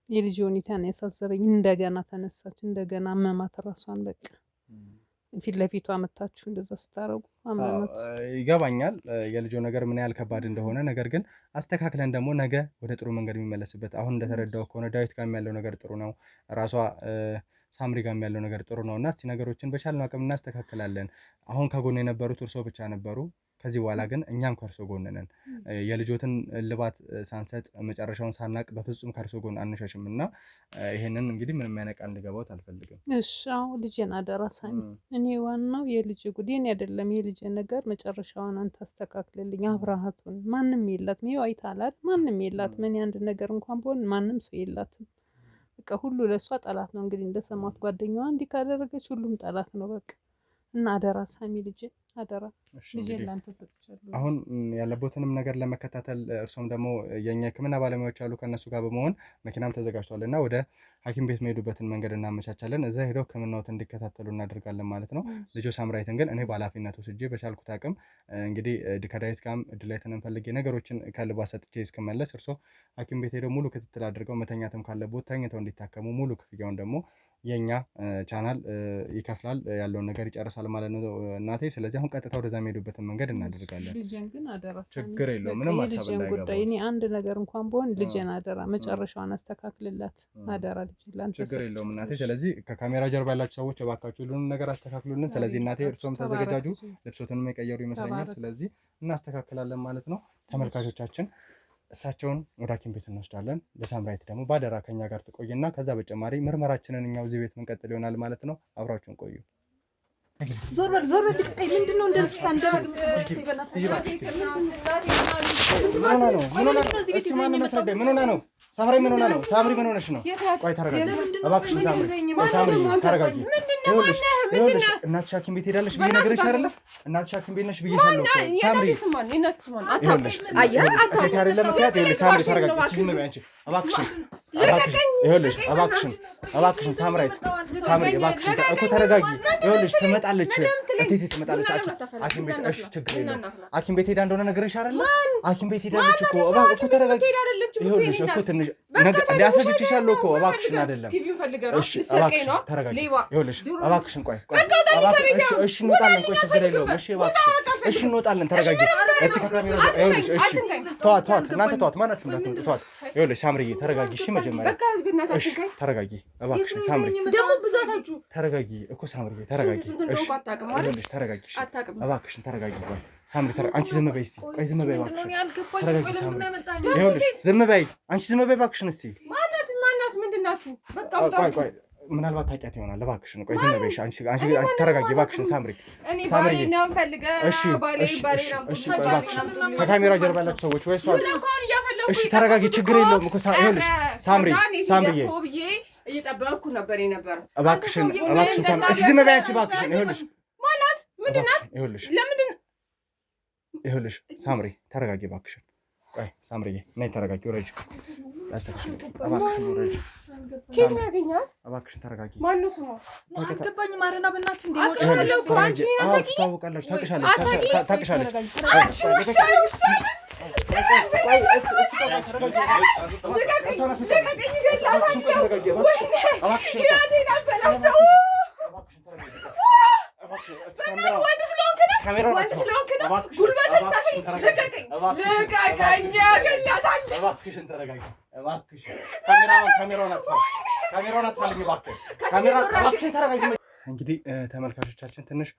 የልጅ ሁኔታ ነው ያሳሰበኝ። እንደገና ተነሳች፣ እንደገና አመማት ራሷን በቃ ፊት ለፊቱ አመታችሁ እንደዛ ስታረጉ አመማት። ይገባኛል የልጆ ነገር ምን ያህል ከባድ እንደሆነ። ነገር ግን አስተካክለን ደግሞ ነገ ወደ ጥሩ መንገድ የሚመለስበት አሁን እንደተረዳው ከሆነ ዳዊት ጋር ያለው ነገር ጥሩ ነው፣ ራሷ ሳምሪ ጋር ያለው ነገር ጥሩ ነው እና እስቲ ነገሮችን በቻልነው አቅም እናስተካክላለን። አሁን ከጎን የነበሩት እርሶ ብቻ ነበሩ። ከዚህ በኋላ ግን እኛም ከእርሶ ጎን ነን። የልጆትን እልባት ሳንሰጥ መጨረሻውን ሳናቅ በፍጹም ከእርሶ ጎን አንሸሽም እና ይሄንን እንግዲህ ምንም ያነቃ እንዲገባውት አልፈልግም። እሺ አሁን ልጄን አደራ ሳሚ። እኔ ዋናው የልጅ ጉዴን አይደለም የልጅ ነገር መጨረሻውን አንተ አስተካክልልኝ። አብራሃቱን ማንም የላትም፣ ይኸው አይታላል፣ ማንም የላትም። እኔ አንድ ነገር እንኳን ብሆን ማንም ሰው የላትም። በቃ ሁሉ ለእሷ ጠላት ነው። እንግዲህ እንደሰማት ጓደኛዋ እንዲህ ካደረገች ሁሉም ጠላት ነው በቃ። እና አደራ ሳሚ ልጄ አደራ ልጄን ላንተ ሰጥቻለሁ። አሁን ያለቦትንም ነገር ለመከታተል እርሶም ደግሞ የኛ ሕክምና ባለሙያዎች አሉ ከነሱ ጋር በመሆን መኪናም ተዘጋጅቷል እና ወደ ሐኪም ቤት መሄዱበትን መንገድ እናመቻቻለን። እዛ ሄደው ሕክምናዎት እንዲከታተሉ እናደርጋለን ማለት ነው። ልጆ ሳምራዊትን ግን እኔ በኃላፊነት ወስጄ በቻልኩት አቅም እንግዲህ ከዳዊት ጋርም እድላይትን እንፈልጌ ነገሮችን ከልባ ሰጥቼ እስክመለስ እርሶ ሐኪም ቤት ሄደው ሙሉ ክትትል አድርገው መተኛትም ካለቦት ተኝተው እንዲታከሙ ሙሉ ክፍያውን ደግሞ የኛ ቻናል ይከፍላል፣ ያለውን ነገር ይጨርሳል ማለት ነው እናቴ። ስለዚህ አሁን ቀጥታ ወደዛ የሚሄዱበትን መንገድ እናደርጋለን። ልጄን ግን አደራ ችግር የለውም ምንም ሀሳብ እንዳይገባ። እኔ አንድ ነገር እንኳን ብሆን ልጄን አደራ መጨረሻውን አስተካክልላት አደራ ልጄን ላንተ ችግር የለውም እናቴ። ስለዚህ ከካሜራ ጀርባ ያላችሁ ሰዎች እባካችሁ ሁሉንም ነገር አስተካክሉልን። ስለዚህ እናቴ እርሶም ተዘጋጁ፣ ልብሶትንም የቀየሩ ይመስለኛል። ስለዚህ እናስተካክላለን ማለት ነው። ተመልካቾቻችን እሳቸውን ወደ ሐኪም ቤት እንወስዳለን። ለሳምራዊት ደግሞ ባደራ ከኛ ጋር ትቆይና ከዛ በተጨማሪ ምርመራችንን እኛው እዚህ ቤት ምንቀጥል ይሆናል ማለት ነው። አብራችሁን ቆዩ። ዞር በል ዞር በል። ምንድነው እንደዚህ ሳንደረግ ምን ሆና ነው? ሳምሪ ምን ሆና ነው? ሳምሪ ምን ሆነሽ ነው? ቆይ ተረጋጊ እባክሽን ሳምሪ ተረጋጊ። ይኸውልሽ እናትሽ ሐኪም ቤት ሄዳለሽ ብዬ ነገርሽ አይደለ? እናትሽ ሐኪም ቤት ነሽ ብዬሻለሁ እኮ ሳምሪ። ይኸውልሽ አይደለም ምክንያት ይኸውልሽ ሳምሪ ተረጋጊ። ዝም በይ አንቺ እባክሽን ይኸውልሽ እባክሽን ሳምራዊት ሳምሪ እባክሽን እኮ ተረጋጊ። ይኸውልሽ ትመጣለች እቴቴ ትመጣለች ሐኪም ቤት። እሺ ችግር የለውም ሐኪም ቤት ሄዳ እንደሆነ ነገርሽ አይደለ? ሐኪም ቤት ሄዳለች እኮ እኮ ተረጋጊ። ይኸውልሽ እኮ ትንሽ ሊያስረድችሻለሁ እኮ እባክሽን አይደለም። እሺ እባክሽን ተረጋጊ። ይኸውልሽ እባክሽን ቆይ እሺ እንወጣለን። ቆይ ችግር የለውም እሺ እባክሽን እሺ እንወጣለን። ተረጋጊ እስቲ ከካሜራ ይኸውልሽ እሺ ተዋት እናንተ ተዋት ማናችሁ እንዳትወጡ ተዋት። ይኸውልሽ ሳምሪዬ ተረጋጊ እሺ መጀመሪያ እሺ ተረጋጊ እባክሽን ሳምሪ ደግሞ ብዛታችሁ ተረጋጊ እኮ ሳምሪዬ ተረጋጊ እሺ ይኸውልሽ ተረጋጊ እሺ እባክሽን ተረጋጊ ቆይ ሳምሪ አንቺ ዝም በይ እስቲ ቆይ ዝም በይ እባክሽን ተረጋጊ ሳምሪ ይኸውልሽ ዝም በይ አንቺ ዝም በይ እባክሽን እስቲ ማናት ምንድናችሁ በቃ ቆይ ምናልባት ታውቂያት ይሆናል እባክሽን ቆይ ዝም በይ አንቺ ተረጋጊ እባክሽን ሳምሪ ሳምሪ እሺ ከካሜራ ጀርባ ያላችሁ ሰዎች ወይ እሷ እሺ ተረጋጊ ችግር የለውም እኮ ይኸውልሽ ሳምሪዬ እየጠበቅኩ ነበር የነበረው እባክሽን እስቲ ዝም በይ አንቺ እባክሽን ይኸውልሽ ማናት ምንድናት ይኸውልሽ ለምንድን ይኸውልሽ ሳምሪ ተረጋጊ እባክሽን ቆይ ሳምሪዬ ነይ ተረጋጊ ወረጅ እባክሽን ወረጅ ኬት ነው ያገኛት? እባክሽን ተረጋጊ። ማነው ስሟ? አልገባኝም። ማረና በእናትህ እንደ አውቃለሁ እኮ አንቺ ታውቃለች፣ ታውቅሻለች። እንግዲህ ተመልካቾቻችን ትንሽ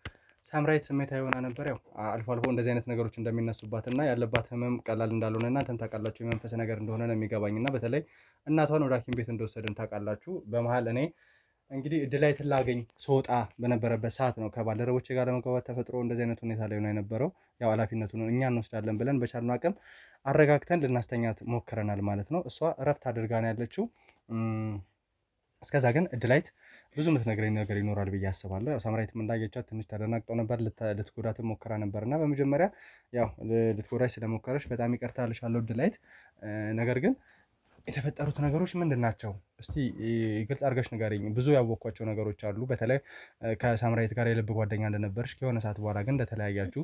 ሳምራዊት ስሜታዊ ሆና ነበር። ያው አልፎ አልፎ እንደዚህ አይነት ነገሮች እንደሚነሱባት እና ያለባት ህመም ቀላል እንዳልሆነ እናንተም ታውቃላችሁ። የመንፈስ ነገር እንደሆነ ነው የሚገባኝ እና በተለይ እናቷን ወደ ሐኪም ቤት እንደወሰድን ታውቃላችሁ። በመሀል እኔ እንግዲህ እድላዊትን ላገኝ ስወጣ በነበረበት ሰዓት ነው ከባልደረቦቼ ጋር ለመግባባት ተፈጥሮ እንደዚህ አይነት ሁኔታ ላይ ነው የነበረው። ያው ኃላፊነቱን እኛ እንወስዳለን ብለን በቻልነው አቅም አረጋግተን ልናስተኛት ሞክረናል ማለት ነው። እሷ እረፍት አድርጋ ነው ያለችው። እስከዛ ግን እድላዊት ብዙ የምትነግረኝ ነገር ይኖራል ብዬ አስባለሁ። ያው ሳምራዊትም እንዳየቻት ትንሽ ተደናግጠው ነበር። ልትጎዳትም ሞክራ ነበር እና በመጀመሪያ ያው ልትጎዳች ስለሞከረች በጣም ይቅርታ እልሻለሁ እድላዊት። ነገር ግን የተፈጠሩት ነገሮች ምንድን ናቸው? እስቲ ግልጽ አድርገሽ ንገሪኝ። ብዙ ያወቅኳቸው ነገሮች አሉ። በተለይ ከሳምራዊት ጋር የልብ ጓደኛ እንደነበረች፣ ከሆነ ሰዓት በኋላ ግን እንደተለያያችሁ፣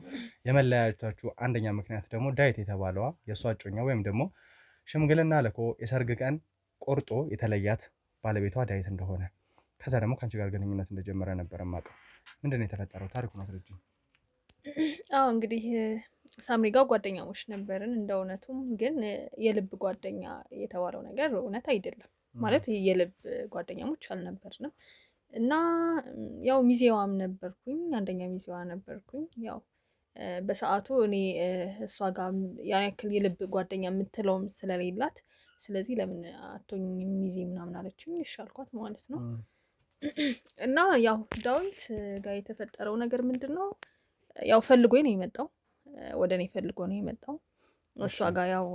የመለያየታችሁ አንደኛ ምክንያት ደግሞ ዳዊት የተባለዋ የእሷ እጮኛ ወይም ደግሞ ሽምግልና ልኮ የሰርግ ቀን ቆርጦ የተለያት ባለቤቷ ዳዊት እንደሆነ፣ ከዛ ደግሞ ከአንቺ ጋር ግንኙነት እንደጀመረ ነበር የማውቀው። ምንድን ነው የተፈጠረው? ታሪኩን አስረጅኝ። አዎ እንግዲህ ሳምሪ ጋር ጓደኛሞች ነበርን እንደ እውነቱም፣ ግን የልብ ጓደኛ የተባለው ነገር እውነት አይደለም። ማለት የልብ ጓደኛሞች አልነበርንም እና ያው ሚዜዋም ነበርኩኝ፣ አንደኛ ሚዜዋ ነበርኩኝ። ያው በሰዓቱ እኔ እሷ ጋር ያን ያክል የልብ ጓደኛ የምትለውም ስለሌላት፣ ስለዚህ ለምን አቶኝም ሚዜ ምናምን አለችኝ። እሺ አልኳት ማለት ነው። እና ያው ዳዊት ጋር የተፈጠረው ነገር ምንድን ነው? ያው ፈልጎ ነው የመጣው፣ ወደ እኔ ፈልጎ ነው የመጣው። እሷ ጋር ያው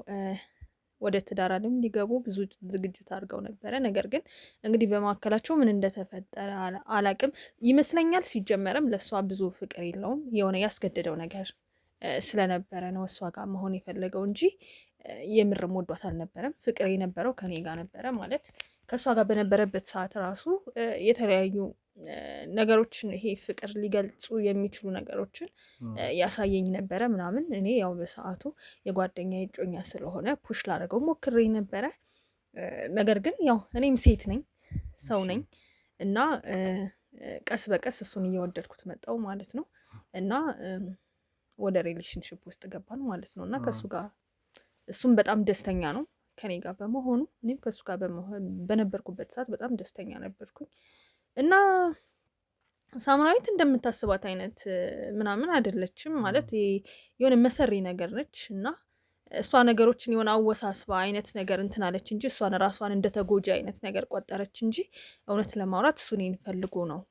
ወደ ትዳር ዓለም ሊገቡ ብዙ ዝግጅት አድርገው ነበረ። ነገር ግን እንግዲህ በመካከላቸው ምን እንደተፈጠረ አላቅም ይመስለኛል። ሲጀመርም ለእሷ ብዙ ፍቅር የለውም፣ የሆነ ያስገደደው ነገር ስለነበረ ነው እሷ ጋር መሆን የፈለገው እንጂ የምርም ወዷት አልነበረም። ፍቅር የነበረው ከኔ ጋር ነበረ። ማለት ከእሷ ጋር በነበረበት ሰዓት ራሱ የተለያዩ ነገሮችን ይሄ ፍቅር ሊገልጹ የሚችሉ ነገሮችን ያሳየኝ ነበረ ምናምን። እኔ ያው በሰዓቱ የጓደኛ እጮኛ ስለሆነ ፑሽ ላደርገው ሞክሬ ነበረ። ነገር ግን ያው እኔም ሴት ነኝ፣ ሰው ነኝ እና ቀስ በቀስ እሱን እየወደድኩት መጣው ማለት ነው። እና ወደ ሪሌሽንሽፕ ውስጥ ገባን ማለት ነው። እና ከእሱ ጋር እሱም በጣም ደስተኛ ነው ከኔ ጋር በመሆኑ፣ እኔም ከእሱ ጋር በነበርኩበት ሰዓት በጣም ደስተኛ ነበርኩኝ። እና ሳምራዊት እንደምታስባት አይነት ምናምን አይደለችም። ማለት የሆነ መሰሪ ነገር ነች እና እሷ ነገሮችን የሆነ አወሳስባ አይነት ነገር እንትናለች እንጂ እሷን ራሷን እንደተጎጂ አይነት ነገር ቆጠረች እንጂ እውነት ለማውራት እሱ እኔን ፈልጎ ነው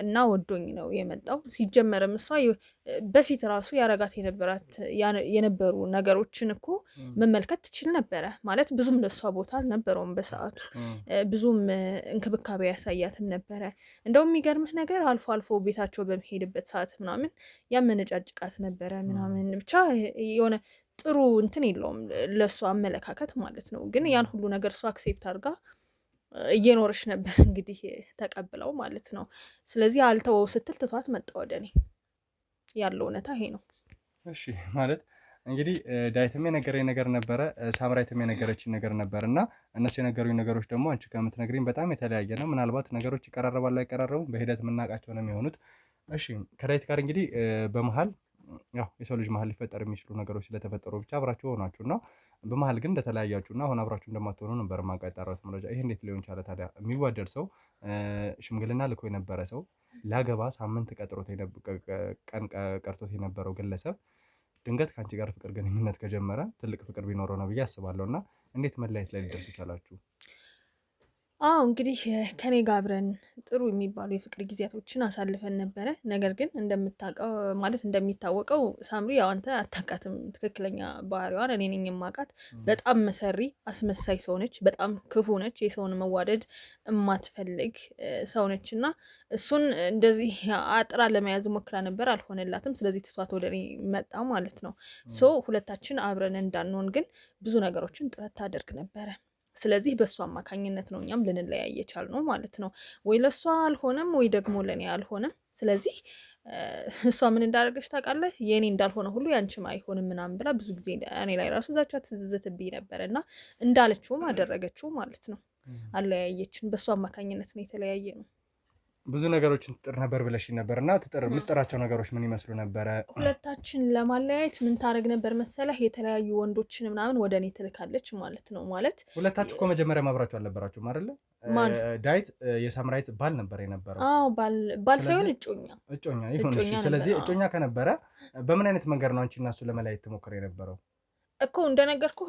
እና ወዶኝ ነው የመጣው። ሲጀመርም እሷ በፊት ራሱ ያረጋት የነበሩ ነገሮችን እኮ መመልከት ትችል ነበረ። ማለት ብዙም ለእሷ ቦታ አልነበረውም በሰዓቱ፣ ብዙም እንክብካቤ ያሳያትም ነበረ። እንደውም የሚገርምህ ነገር አልፎ አልፎ ቤታቸው በመሄድበት ሰዓት ምናምን ያመነጫጭቃት ነበረ ምናምን። ብቻ የሆነ ጥሩ እንትን የለውም ለእሷ አመለካከት ማለት ነው። ግን ያን ሁሉ ነገር እሷ አክሴፕት አድርጋ እየኖረች ነበር እንግዲህ ተቀብለው ማለት ነው። ስለዚህ አልተወው ስትል ትቷት መጣ ወደ እኔ። ያለው እውነታ ይሄ ነው። እሺ ማለት እንግዲህ ዳዊትም የነገረኝ ነገር ነበረ፣ ሳምራዊትም የነገረችኝ ነገር ነበር እና እነሱ የነገሩኝ ነገሮች ደግሞ አንቺ ከምትነግሪኝ በጣም የተለያየ ነው። ምናልባት ነገሮች ይቀራረባሉ አይቀራረቡም በሂደት የምናውቃቸው ነው የሚሆኑት። እሺ ከዳዊት ጋር እንግዲህ በመሀል ያው የሰው ልጅ መሀል ሊፈጠር የሚችሉ ነገሮች ስለተፈጠሩ ብቻ አብራችሁ ሆናችሁ እና በመሀል ግን እንደተለያያችሁ እና አሁን አብራችሁ እንደማትሆኑ ነበር የማጋጣራት መረጃ። ይሄ እንዴት ሊሆን ቻለ ታዲያ? የሚዋደድ ሰው ሽምግልና ልኮ የነበረ ሰው ላገባ ሳምንት ቀን ቀርቶት የነበረው ግለሰብ ድንገት ከአንቺ ጋር ፍቅር ግንኙነት ከጀመረ ትልቅ ፍቅር ቢኖረው ነው ብዬ አስባለሁ። እና እንዴት መለያየት ላይ ሊደርሱ ይቻላችሁ? አዎ እንግዲህ ከኔ ጋር አብረን ጥሩ የሚባሉ የፍቅር ጊዜያቶችን አሳልፈን ነበረ። ነገር ግን እንደሚታወቀው ሳምሪ ያው አንተ አታውቃትም ትክክለኛ ባህሪዋን፣ እኔ ነኝ የማውቃት። በጣም መሰሪ አስመሳይ ሰው ነች፣ በጣም ክፉ ነች፣ የሰውን መዋደድ የማትፈልግ ሰው ነች እና እሱን እንደዚህ አጥራ ለመያዝ ሞክራ ነበር፣ አልሆነላትም። ስለዚህ ትቷት ወደ እኔ መጣ ማለት ነው። ሶ ሁለታችን አብረን እንዳንሆን ግን ብዙ ነገሮችን ጥረት ታደርግ ነበረ። ስለዚህ በእሱ አማካኝነት ነው እኛም ልንለያይ የቻልነው ማለት ነው። ወይ ለእሷ አልሆነም ወይ ደግሞ ለእኔ አልሆነም። ስለዚህ እሷ ምን እንዳደረገች ታውቃለህ? የእኔ እንዳልሆነ ሁሉ ያንቺም አይሆንም ምናምን ብላ ብዙ ጊዜ እኔ ላይ ራሱ ዛቻ ትዝትብኝ ነበረ እና እንዳለችውም አደረገችው ማለት ነው። አለያየችን። በእሱ አማካኝነት ነው የተለያየ ነው። ብዙ ነገሮችን ትጥር ነበር ብለሽ ነበር እና የምትጥራቸው ነገሮች ምን ይመስሉ ነበረ? ሁለታችን ለማለያየት ምን ታደርግ ነበር መሰለህ? የተለያዩ ወንዶችን ምናምን ወደ እኔ ትልካለች ማለት ነው። ማለት ሁለታችሁ እኮ መጀመሪያ ማብራችሁ አልነበራችሁም አይደለ? ዳዊት የሳምራዊት ባል ነበር የነበረው። አዎ ባል ሳይሆን እጮኛ ይሁን። ስለዚህ እጮኛ ከነበረ በምን አይነት መንገድ ነው አንቺ እና እሱ ለመለያየት ትሞክር የነበረው? እኮ እንደነገርኩ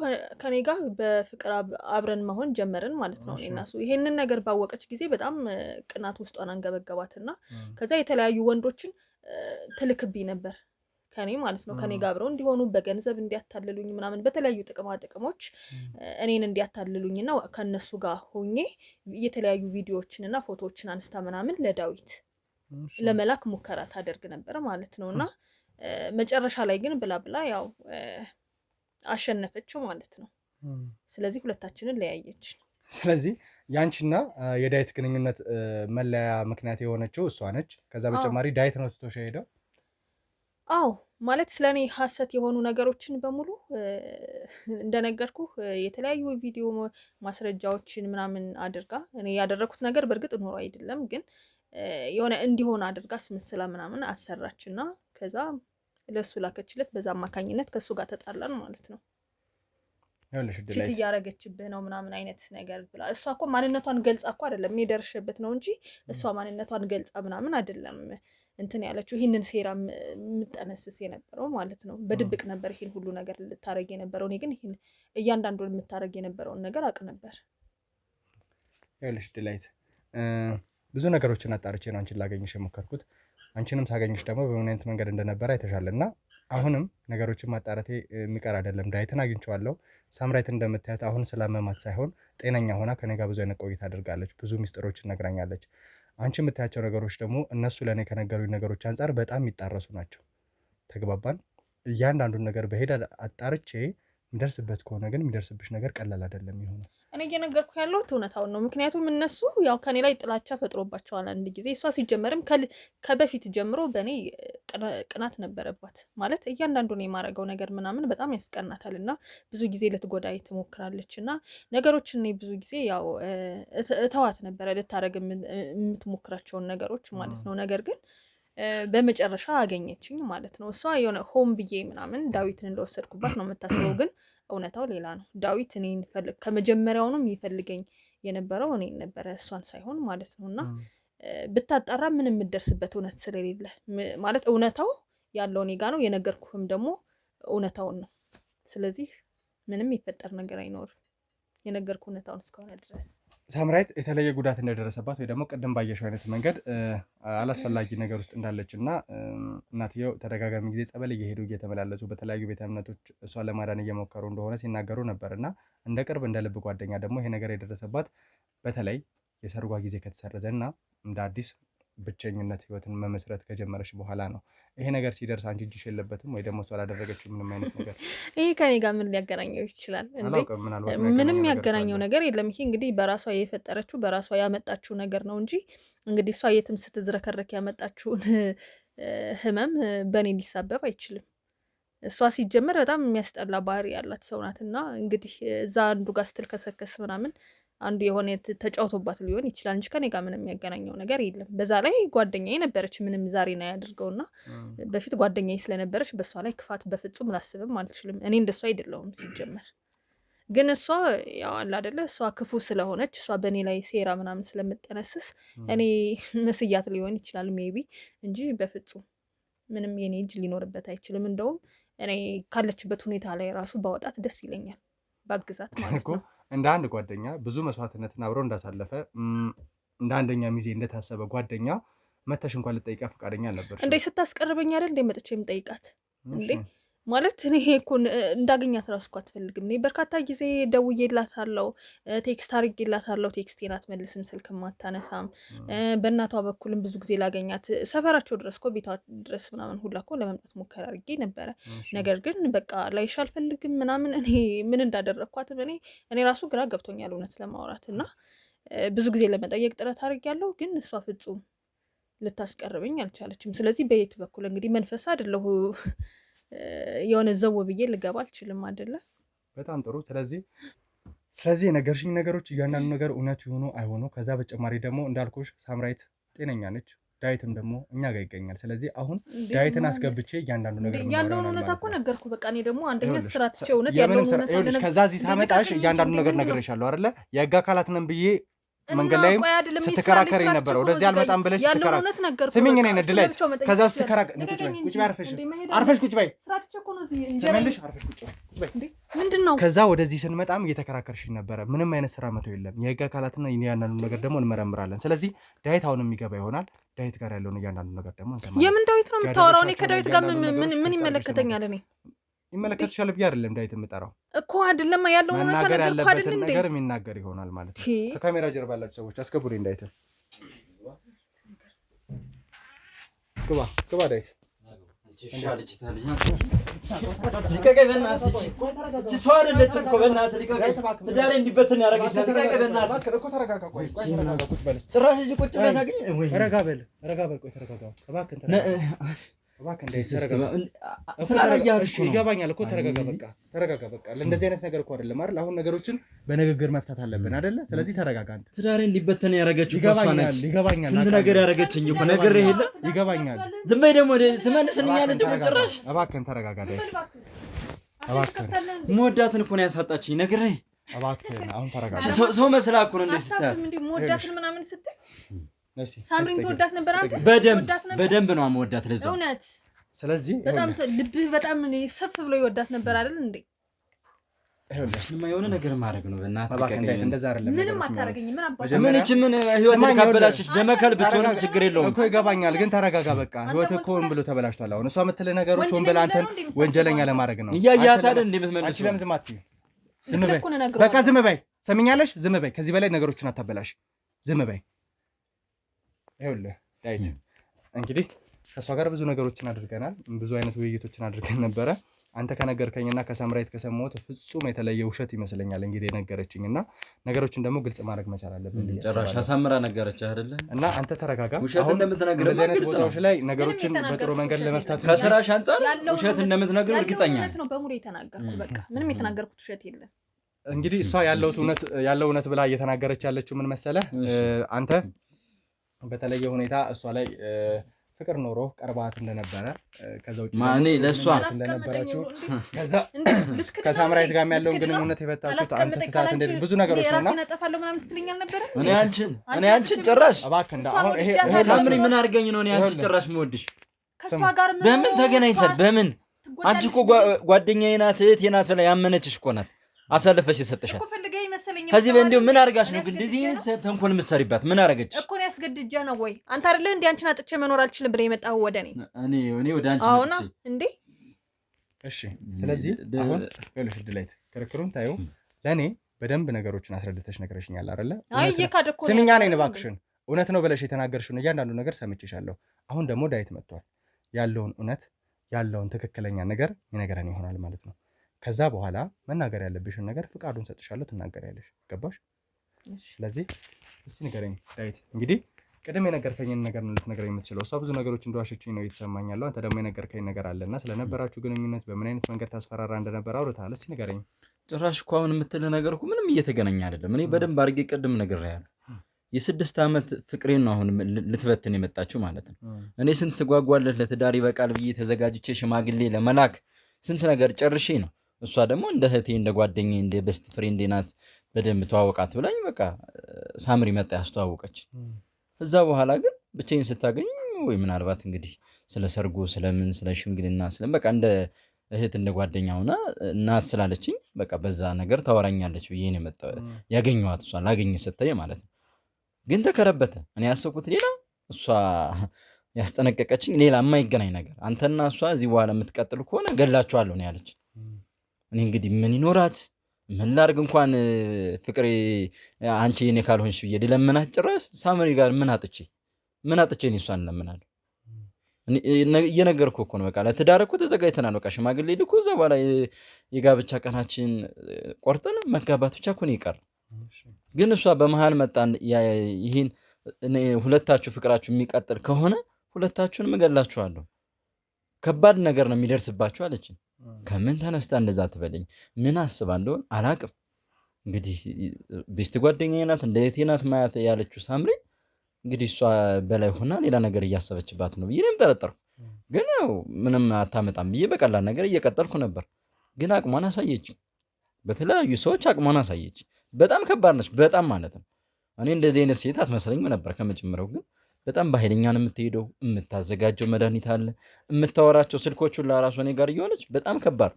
ከኔ ጋር በፍቅር አብረን መሆን ጀመርን ማለት ነው። እኔ እና እሱ ይሄንን ነገር ባወቀች ጊዜ በጣም ቅናት ውስጧን አንገበገባትና ከዛ የተለያዩ ወንዶችን ትልክብኝ ነበር ከኔ ማለት ነው። ከኔ ጋር አብረው እንዲሆኑ በገንዘብ እንዲያታልሉኝ ምናምን በተለያዩ ጥቅማ ጥቅሞች እኔን እንዲያታልሉኝና ከነሱ ጋር ሆኜ የተለያዩ ቪዲዮዎችንና ፎቶዎችን አንስታ ምናምን ለዳዊት ለመላክ ሙከራ ታደርግ ነበር ማለት ነው። እና መጨረሻ ላይ ግን ብላ ያው አሸነፈችው ማለት ነው። ስለዚህ ሁለታችንን ለያየች። ስለዚህ ያንቺና የዳዊት ግንኙነት መለያ ምክንያት የሆነችው እሷ ነች። ከዛ በተጨማሪ ዳዊት ነው ትቶሽ ሄደው? አዎ ማለት ስለኔ ሐሰት የሆኑ ነገሮችን በሙሉ እንደነገርኩ የተለያዩ ቪዲዮ ማስረጃዎችን ምናምን አድርጋ እኔ ያደረኩት ነገር በእርግጥ ኖሮ አይደለም፣ ግን የሆነ እንዲሆን አድርጋ ስመስላ ምናምን አሰራችና ከዛ ለሱ ላከችለት። በዛ አማካኝነት ከሱ ጋር ተጣላን ማለት ነው። ቺት እያረገችብህ ነው ምናምን አይነት ነገር ብላ እሷ እኮ ማንነቷን ገልጻ እኮ አይደለም እኔ ደርሼበት ነው እንጂ እሷ ማንነቷን ገልጻ ምናምን አይደለም እንትን ያለችው። ይህንን ሴራ የምጠነስስ የነበረው ማለት ነው። በድብቅ ነበር ይሄን ሁሉ ነገር ልታረግ የነበረው። እኔ ግን ይሄን እያንዳንዱን የምታረግ የነበረውን ነገር አውቅ ነበር። ይኸውልሽ ድላይት ብዙ ነገሮችን አጣርቼ ነው አንቺን ላገኝሽ የሞከርኩት። አንቺንም ሳገኝሽ ደግሞ በምን አይነት መንገድ እንደነበረ አይተሻል እና አሁንም ነገሮችን ማጣራቴ የሚቀር አይደለም። ዳዊትን አግኝቼዋለሁ። ሳምራዊትን እንደምታያት አሁን ስላመማት ሳይሆን ጤነኛ ሆና ከኔ ጋር ብዙ አይነት ቆይታ አድርጋለች። ብዙ ሚስጥሮችን ነግራኛለች። አንቺ የምታያቸው ነገሮች ደግሞ እነሱ ለእኔ ከነገሩኝ ነገሮች አንጻር በጣም የሚጣረሱ ናቸው። ተግባባን? እያንዳንዱን ነገር በሄድ አጣርቼ የሚደርስበት ከሆነ ግን የሚደርስብሽ ነገር ቀላል አይደለም የሚሆነው። እኔ እየነገርኩ ያለሁት እውነታውን ነው። ምክንያቱም እነሱ ያው ከኔ ላይ ጥላቻ ፈጥሮባቸዋል አንድ ጊዜ። እሷ ሲጀመርም ከበፊት ጀምሮ በእኔ ቅናት ነበረባት። ማለት እያንዳንዱን የማረገው ነገር ምናምን በጣም ያስቀናታል እና ብዙ ጊዜ ልትጎዳይ ትሞክራለች እና ነገሮችን እኔ ብዙ ጊዜ ያው እተዋት ነበረ ልታረግ የምትሞክራቸውን ነገሮች ማለት ነው። ነገር ግን በመጨረሻ አገኘችኝ ማለት ነው። እሷ የሆነ ሆም ብዬ ምናምን ዳዊትን እንደወሰድኩባት ነው የምታስበው፣ ግን እውነታው ሌላ ነው። ዳዊት እኔን ከመጀመሪያውንም ይፈልገኝ የነበረው እኔን ነበረ እሷን ሳይሆን ማለት ነው። እና ብታጣራ ምንም የምትደርስበት እውነት ስለሌለ ማለት እውነታው ያለው እኔ ጋ ነው። የነገርኩህም ደግሞ እውነታውን ነው። ስለዚህ ምንም ይፈጠር ነገር አይኖርም የነገርኩ እውነታውን እስከሆነ ድረስ። ሳምራዊት የተለየ ጉዳት እንደደረሰባት ወይ ደግሞ ቅድም ባየሽው አይነት መንገድ አላስፈላጊ ነገር ውስጥ እንዳለች እና እናትየው ተደጋጋሚ ጊዜ ጸበል እየሄዱ እየተመላለሱ በተለያዩ ቤተ እምነቶች እሷን ለማዳን እየሞከሩ እንደሆነ ሲናገሩ ነበር እና እንደ ቅርብ እንደ ልብ ጓደኛ ደግሞ ይሄ ነገር የደረሰባት በተለይ የሰርጓ ጊዜ ከተሰረዘ እና እንደ አዲስ ብቸኝነት ህይወትን መመስረት ከጀመረች በኋላ ነው። ይሄ ነገር ሲደርስ አንቺ እጅሽ የለበትም ወይ ደግሞ እሷ አላደረገችው ምንም አይነት ነገር? ይሄ ከኔ ጋር ምን ሊያገናኘው ይችላል? ምንም ያገናኘው ነገር የለም። ይሄ እንግዲህ በራሷ የፈጠረችው በራሷ ያመጣችው ነገር ነው እንጂ እንግዲህ እሷ የትም ስትዝረከረክ ያመጣችውን ህመም በእኔ ሊሳበብ አይችልም። እሷ ሲጀመር በጣም የሚያስጠላ ባህሪ ያላት ሰው ናት እና እንግዲህ እዛ አንዱ ጋር ስትልከሰከስ ምናምን አንዱ የሆነ ተጫውቶባት ሊሆን ይችላል እንጂ ከኔ ጋር ምንም የሚያገናኘው ነገር የለም። በዛ ላይ ጓደኛዬ ነበረች፣ ምንም ዛሬ ነው ያድርገውና በፊት ጓደኛዬ ስለነበረች በእሷ ላይ ክፋት በፍጹም ላስብም አልችልም። እኔ እንደሷ አይደለሁም ሲጀመር። ግን እሷ ያው አለ አይደለ እሷ ክፉ ስለሆነች እሷ በእኔ ላይ ሴራ ምናምን ስለምጠነስስ እኔ መስያት ሊሆን ይችላል ሜቢ እንጂ በፍጹም ምንም የኔ እጅ ሊኖርበት አይችልም። እንደውም እኔ ካለችበት ሁኔታ ላይ ራሱ ባወጣት ደስ ይለኛል፣ ባግዛት ማለት ነው። እንደ አንድ ጓደኛ ብዙ መስዋዕትነትን አብሮ እንዳሳለፈ እንደ አንደኛ ሚዜ እንደታሰበ ጓደኛ መተሽ እንኳን ልጠይቃት ፈቃደኛ አልነበርሽ እንዴ? ስታስቀርበኝ አይደል እንዴ መጥቼ የምጠይቃት እንዴ? ማለት እኔ እኮ እንዳገኛት ራሱ እኮ አትፈልግም። እኔ በርካታ ጊዜ ደውዬላታለሁ፣ ቴክስት አድርጌላታለሁ፣ ቴክስቴን አትመልስም፣ ስልክም አታነሳም። በእናቷ በኩልም ብዙ ጊዜ ላገኛት ሰፈራቸው ድረስ እኮ ቤቷ ድረስ ምናምን ሁላ እኮ ለመምጣት ሙከራ አድርጌ ነበረ። ነገር ግን በቃ ላይሽ አልፈልግም ምናምን። እኔ ምን እንዳደረግኳትም እኔ ራሱ ግራ ገብቶኛል እውነት ለማውራት እና ብዙ ጊዜ ለመጠየቅ ጥረት አድርጌያለሁ፣ ግን እሷ ፍጹም ልታስቀርበኝ አልቻለችም። ስለዚህ በየት በኩል እንግዲህ መንፈስ አይደለሁ የሆነ ዘው ብዬ ልገባ አልችልም አይደለ? በጣም ጥሩ። ስለዚህ የነገርሽኝ ነገሮች እያንዳንዱ ነገር እውነት ይሆኑ አይሆኑ፣ ከዛ በተጨማሪ ደግሞ እንዳልኩሽ ሳምራዊት ጤነኛ ነች፣ ዳዊትም ደግሞ እኛ ጋር ይገኛል። ስለዚህ አሁን ዳዊትን አስገብቼ እያንዳንዱ ነገር ያለውን እውነት እኮ ነገርኩ። በቃ እኔ ደግሞ አንደኛ ስራ ትቼ እውነት ያለውን እውነት ከዛ እዚህ ሳመጣሽ እያንዳንዱ ነገር ነግሬሻለሁ አይደለ? የህግ አካላት ነን ብዬ መንገድ ላይም ስትከራከሪ ነበር። ወደዚህ አልመጣም ብለሽ ስትከራከሪ ስሚኝ፣ እኔ ነድለት ከዛ ስትከራከሪ ቁጭ በይ፣ አርፈሽ ቁጭ በይ፣ ስመልሽ አርፈሽ ቁጭ በይ። ምንድነው? ከዛ ወደዚህ ስንመጣም እየተከራከርሽ ነበረ። ምንም አይነት ስራ መተው የለም። የህግ አካላትና ያንዳንዱ ነገር ደግሞ እንመረምራለን። ስለዚህ ዳዊት አሁን የሚገባ ይሆናል። ዳዊት ጋር ያለውን እያንዳንዱ ነገር ደግሞ የምን ዳዊት ነው የምታወራው? እኔ ከዳዊት ጋር ምን ይመለከተኛል? እኔ ይመለከትሻል ብዬ አይደለም ዳዊት የምጠራው እኮ አይደለም ያለው መናገር ያለበትን ነገር የሚናገር ይሆናል ማለት ነው። ከካሜራ ጀርባ ያላችሁ ሰዎች አስከብሩኝ። ዳዊት ግባ ዳዊት። ልቀቀኝ በእናትህ። እቺ ሰው አይደለችም እኮ በእናትህ ልቀቀኝ። ትዳሬ እንዲበትን ያደረገች ናት። ልቀቀኝ በእናትህ እኮ ተረጋጋ። ቆይ ጭራሽ እዚህ ቁጭ ብለህ ታገኝ። ረጋ በል ቆይ ተረጋጋ እባክህ ይገባኛል እኮ ተረጋጋ። በቃ ለእንደዚህ አይነት ነገር እኮ አይደለም አይደል? አሁን ነገሮችን በንግግር መፍታት አለብን አይደለ? ስለዚህ ተረጋጋ። አንተ ትዳሬ እንዲበተን ያደረገችው እሷ ነች። ይገባኛል። ስንት ነገር ያደረገችኝ እኮ ነግሬህ የለ? ይገባኛል። ዝም በይ ደግሞ ትመልስልኛለች እኮ ጭራሽ። እባክህን ተረጋጋ ዳዊት። እባክህን የምወዳትን እኮ ነው ያሳጣችኝ ነግሬህ። እባክህን አሁን ተረጋጋ። ሰው መስላ እኮ ነው እንደዚህ ስታት የምወዳትን ምናምን ስትል ሳምሪን ትወዳት ነበር አንተ? በደንብ ነው የምወዳት ለዛው እውነት። ስለዚህ በጣም ልብህ በጣም ሰፍ ብሎ ይወዳት ነበር አይደል እንዴ? የሆነ ነገር ማድረግ ነው በእናትህ። እንደዛ አይደለም። ምንም አታረገኝ። ምን አባሽ ምን ህይወትን ካበላሽች ደመከል ብትሆንም ችግር የለውም እኮ ይገባኛል። ግን ተረጋጋ በቃ። ህይወት እኮ ሆን ብሎ ተበላሽቷል። አሁን እሷ የምትልህ ነገሮች ሆን ብላ አንተን ወንጀለኛ ለማድረግ ነው። እያያት አይደል እንዴ የምትመልሺው? ለምን ዝም አትይም? ዝም በይ በቃ ዝም በይ። ሰሚኛለሽ? ዝም በይ። ከዚህ በላይ ነገሮችን አታበላሽ። ዝም በይ። ይኸውልህ ዳዊት እንግዲህ ከእሷ ጋር ብዙ ነገሮችን አድርገናል። ብዙ አይነት ውይይቶችን አድርገን ነበረ። አንተ ከነገርከኝና ከሳምራዊት ከሰማሁት ፍጹም የተለየ ውሸት ይመስለኛል እንግዲህ የነገረችኝ እና ነገሮችን ደግሞ ግልጽ ማድረግ መቻል አለብን። ጭራሽ አሳምራ ነገረችህ አይደለ? እና አንተ ተረጋጋ። ውሸት እንደምትነግር እንደዚህ አይነት ቦታዎች ላይ ነገሮችን በጥሩ መንገድ ለመፍታት ከስራሽ አንጻር ውሸት እንደምትነግር እርግጠኛ ነው። በሙሉ የተናገርኩት በቃ ምንም የተናገርኩት ውሸት የለም። እንግዲህ እሷ ያለው እውነት ብላ እየተናገረች ያለችው ምን መሰለህ? አንተ በተለየ ሁኔታ እሷ ላይ ፍቅር ኖሮ ቀርባት እንደነበረ ከዛ ውጪ ማኔ ለሷ እንደነበረችው ከዛ ከሳምራዊት ጋር ያለውን ግንኙነት የፈታችሁት አንተ ትታት እንደዚህ ብዙ ነገሮች ነውና እኔ አንቺን ጭራሽ እባክህ እንደ አሁን ይሄ ሳምሪ ምን አድርገኝ ነው እኔ አንቺን ጭራሽ የምወድሽ? በምን ተገናኝተን በምን? አንቺ እኮ ጓደኛዬ ናት እህቴ ናት ብላ ያመነችሽ እኮ ናት አሳልፈሽ የሰጠሻት ከዚህ በእንዲሁ ምን አርጋሽ ነው ግን እንደዚህ ተንኮል ምትሰሪባት? ምን አረገች እኮ ነው? ያስገድጃ ነው ወይ? አንተ አይደለ እንዴ አንቺን አጥቼ መኖር አልችልም ብለህ የመጣው ወደ እኔ ወደ አንቺ አሁን እንዴ? እሺ ስለዚህ አሁን ይኸውልሽ ድላይት ክርክሩን ታዩ ለኔ በደንብ ነገሮችን አስረድተሽ ነግረሽኛል አይደለ? አይ የካደኮ ስሚኛ ነኝ እባክሽን። እውነት ነው ብለሽ የተናገርሽውን እያንዳንዱ ነገር ሰምቼሻለሁ። አሁን ደግሞ ዳዊት መጥቷል። ያለውን እውነት ያለውን ትክክለኛ ነገር ይነገረን ይሆናል ማለት ነው። ከዛ በኋላ መናገር ያለብሽን ነገር ፍቃዱን ሰጥሻለሁ፣ ትናገሪያለሽ። ገባሽ? ስለዚህ እስቲ ንገረኝ ዳዊት። እንግዲህ ቅድም የነገርከኝን ነገር ነው ልትነግረኝ የምትችለው። እሷ ብዙ ነገሮች እንደዋሸችኝ ነው እየተሰማኝ ያለው። አንተ ደግሞ የነገርከኝ ነገር አለና ስለነበራችሁ ግንኙነት በምን አይነት መንገድ ታስፈራራ እንደነበረ አውርተሃል። እስቲ ንገረኝ። ጭራሽ እኮ አሁን የምትልህ ነገር እኮ ምንም እየተገናኘ አይደለም። እኔ በደንብ አድርጌ ቅድም ነግሬሃለሁ። የ6 ዓመት ፍቅሬን ነው አሁን ልትበትን የመጣችው ማለት ነው። እኔ ስንት ስጓጓለት ለትዳር ይበቃል ብዬ ተዘጋጅቼ ሽማግሌ ለመላክ ስንት ነገር ጨርሼ ነው። እሷ ደግሞ እንደ እህቴ እንደ ጓደኛዬ እንደ ቤስት ፍሬንዴ ናት፣ በደንብ ተዋወቃት ብላኝ በቃ ሳምሪ መጣ ያስተዋወቀች። እዛ በኋላ ግን ብቻዬን ስታገኝ ወይ ምናልባት እንግዲህ ስለ ሰርጉ ስለምን ስለ ሽምግልና ስለ በቃ እንደ እህት እንደ ጓደኛ ሆና እናት ስላለችኝ በቃ በዛ ነገር ታወራኛለች ብዬ ነው የመጣው ያገኘኋት እሷን ላገኝ ስትይ ማለት ነው። ግን ተከረበተ። እኔ ያሰብኩት ሌላ እሷ ያስጠነቀቀችኝ ሌላ የማይገናኝ ነገር አንተና እሷ እዚህ በኋላ የምትቀጥሉ ከሆነ ገላችኋለሁ ነው ያለች። እኔ እንግዲህ ምን ይኖራት ምን ላድርግ እንኳን ፍቅሬ አንቺ እኔ ካልሆንሽ ብዬ ልለምናት ጭራሽ ሳምሪ ጋር ምን አጥቼ እኔ እሷን እለምናለሁ? እየነገርኩህ እኮ ነው። በቃ ለትዳር እኮ ተዘጋጅተናል። በቃ ሽማግሌ ልኮ እዛ በኋላ የጋብቻ ቀናችን ቆርጠን መጋባት ብቻ እኮ ነው ይቀር። ግን እሷ በመሀል መጣ ይህን ሁለታችሁ ፍቅራችሁ የሚቀጥል ከሆነ ሁለታችሁን እገላችኋለሁ፣ ከባድ ነገር ነው የሚደርስባችሁ አለችኝ። ከምን ተነስታ እንደዛ ትበለኝ? ምን አስባ እንደሆን አላቅም። እንግዲህ ቤስት ጓደኛዬ ናት፣ እንደ እህቴ ናት ማያት ያለችው ሳምሪ እንግዲህ እሷ በላይ ሆና ሌላ ነገር እያሰበችባት ነው ብዬ እኔም ጠረጠርኩ። ግን ያው ምንም አታመጣም ብዬ በቀላል ነገር እየቀጠልኩ ነበር። ግን አቅሟን አሳየች፣ በተለያዩ ሰዎች አቅሟን አሳየች። በጣም ከባድ ነች፣ በጣም ማለት ነው። እኔ እንደዚህ አይነት ሴት አትመስለኝም ነበር ከመጀመሪያው። ግን በጣም በኃይለኛ ነው የምትሄደው። የምታዘጋጀው መድኃኒት አለ፣ የምታወራቸው ስልኮቹን ለራሱ እኔ ጋር እየሆነች በጣም ከባድ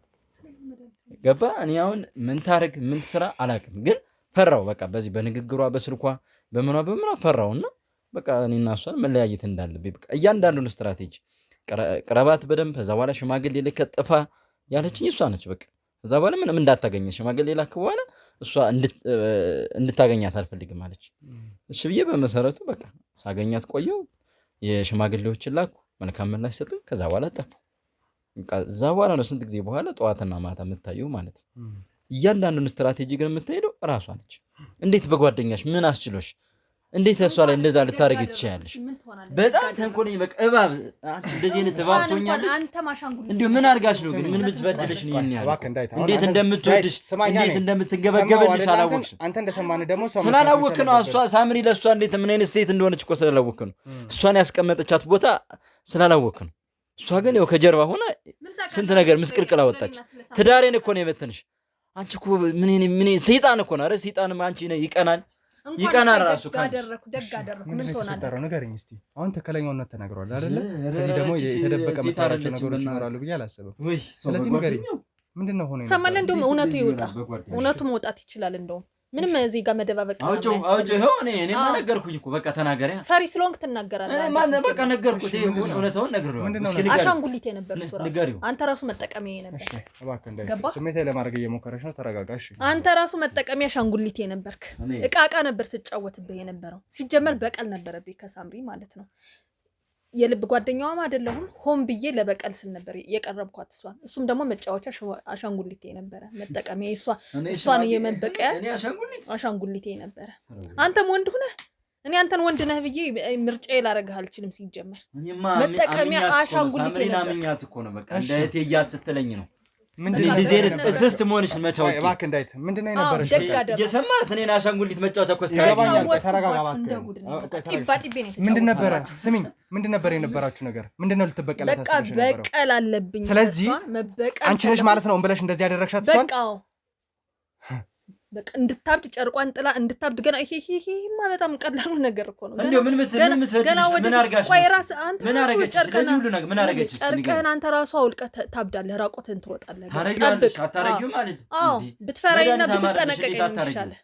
ገባ። እኔ አሁን ምን ታርግ ምን ትስራ አላውቅም። ግን ፈራው በቃ በዚህ በንግግሯ በስልኳ በምኗ ፈራውና በቃ እኔና እሷን መለያየት እንዳለብኝ በቃ እያንዳንዱን ስትራቴጂ ቅረባት በደንብ። ከዛ በኋላ ሽማግሌ ልከ ጥፋ ያለችኝ እሷ ነች። በቃ ከዛ በኋላ ምንም እንዳታገኘ ሽማግሌ ላክ በኋላ እሷ እንድታገኛት አልፈልግም አለች። እሺ ብዬ በመሰረቱ በቃ ሳገኛት ቆየው። የሽማግሌዎችን ላኩ፣ መልካም ምላሽ ሰጡኝ። ከዛ በኋላ ጠፋ። እዛ በኋላ ነው ስንት ጊዜ በኋላ ጠዋትና ማታ የምታየው ማለት ነው። እያንዳንዱን ስትራቴጂ ግን የምትሄደው እራሷ ነች። እንዴት በጓደኛሽ ምን አስችሎሽ እንዴት እሷ ላይ እንደዛ ልታረጊ ትችያለሽ? በጣም ተንኮለኝ በቃ እባብ። አንቺ እንደዚህ አይነት እባብ ትሆኛለሽ። እንዴ ምን አድርጋሽ ነው ግን? ምን ብትበድልሽ ነው ይሄን ያለው? እንዴት እንደምትወድሽ እንዴት እንደምትገበገብልሽ አላወቅሽም። አንተ እንደሰማን ደግሞ ስላላወቅህ ነው። እሷ ሳምሪ ለእሷ እንዴት ምን አይነት ሴት እንደሆነች እኮ ስላላወቅህ ነው። እሷን ያስቀመጠቻት ቦታ ስላላወቅህ ነው። እሷ ግን ያው ከጀርባ ሆና ስንት ነገር ምስቅልቅል አወጣች። ትዳሬን እኮ ነው የበተንሽ። አንቺ እኮ ምን ሰይጣን እኮ ነው። ኧረ ሰይጣንም አንቺ ነው ይቀናል ይቀናል ራሱ ካደረኩ ደግ አደረኩ። ምን ትሆናለህ? ንገረኝ እስቲ። አሁን ትክክለኛውን ተናግሯል አይደለ? ከዚህ ደግሞ የተደበቀ የምታወራቸው ነገሮች ይኖራሉ ብዬ አላስብም። ስለዚህ ንገረኝ፣ ምንድነው ሆነ? ሰማለ እንደውም እውነቱ ይወጣ፣ እውነቱ መውጣት ይችላል። እንደውም ምንም እዚህ ጋር መደባበቅ አውጪው እኔ ነገርኩኝ እኮ በቃ ተናገሪያ። ፈሪ ስለሆንክ ትናገራለህ። ማን በቃ ነገርኩት። ይሄ እውነታውን ነግሬዋለሁ። አሻንጉሊቴ ነበር እሱ ራሱ። አንተ ራሱ መጠቀሚያ ነበር። እባክህ እንዳይ ስሜታዊ ለማድረግ እየሞከረች ነው። ተረጋጋ እሺ። አንተ ራሱ መጠቀሚያ አሻንጉሊቴ ነበርክ። እቃ ነበር ስጫወትብህ የነበረው። ሲጀመር በቀል ነበረብኝ ከሳምሪ ማለት ነው። የልብ ጓደኛዋም አይደለሁም። ሆን ብዬ ለበቀል ስል ነበር የቀረብኳት እሷን። እሱም ደግሞ መጫወቻ አሻንጉሊቴ ነበረ፣ መጠቀሚያ እሷን የመበቀያ አሻንጉሊቴ ነበረ። አንተም ወንድ ሁነህ እኔ አንተን ወንድ ነህ ብዬ ምርጫዬ ላደርግህ አልችልም። ሲጀመር መጠቀሚያ አሻንጉሊቴ ነበር። በቃ እንደ እህቴ እያት ስትለኝ ነው እንደዚህ አይነት እስስት መሆንሽ መቻወት እባክህ እንዳይት ምንድነው የነበረሽ? የሰማት እኔን አሻንጉሊት መጫወቻ እኮ ተረጋጋኝ። ተረጋጋ ምንድን ነበረ? ስሚኝ፣ ምንድን ነበር የነበራችሁ ነገር? ምንድነው ልትበቀላት ታስበሽ ነበር? በቀል አለብኝ። ስለዚህ አንቺ ነሽ ማለት ነው ብለሽ እንደዚህ ያደረግሻት እሷን? በቃ እንድታብድ ጨርቋን ጥላ እንድታብድ ገና ይሄማ በጣም ቀላሉ ነገር እኮ ነው። እንደው ምን አርጋሽ ምን አረገች? ለዚህ ሁሉ ነገር ምን አረገች? ጨርቅህን አንተ ራሱ አውልቀህ ታብዳለህ፣ ራቆትህን ትሮጣለህ። ታረጋለሽ አታረጊው ማለት አዎ፣ ብትፈራይና ብትጠነቀቀኝ ይሻላል።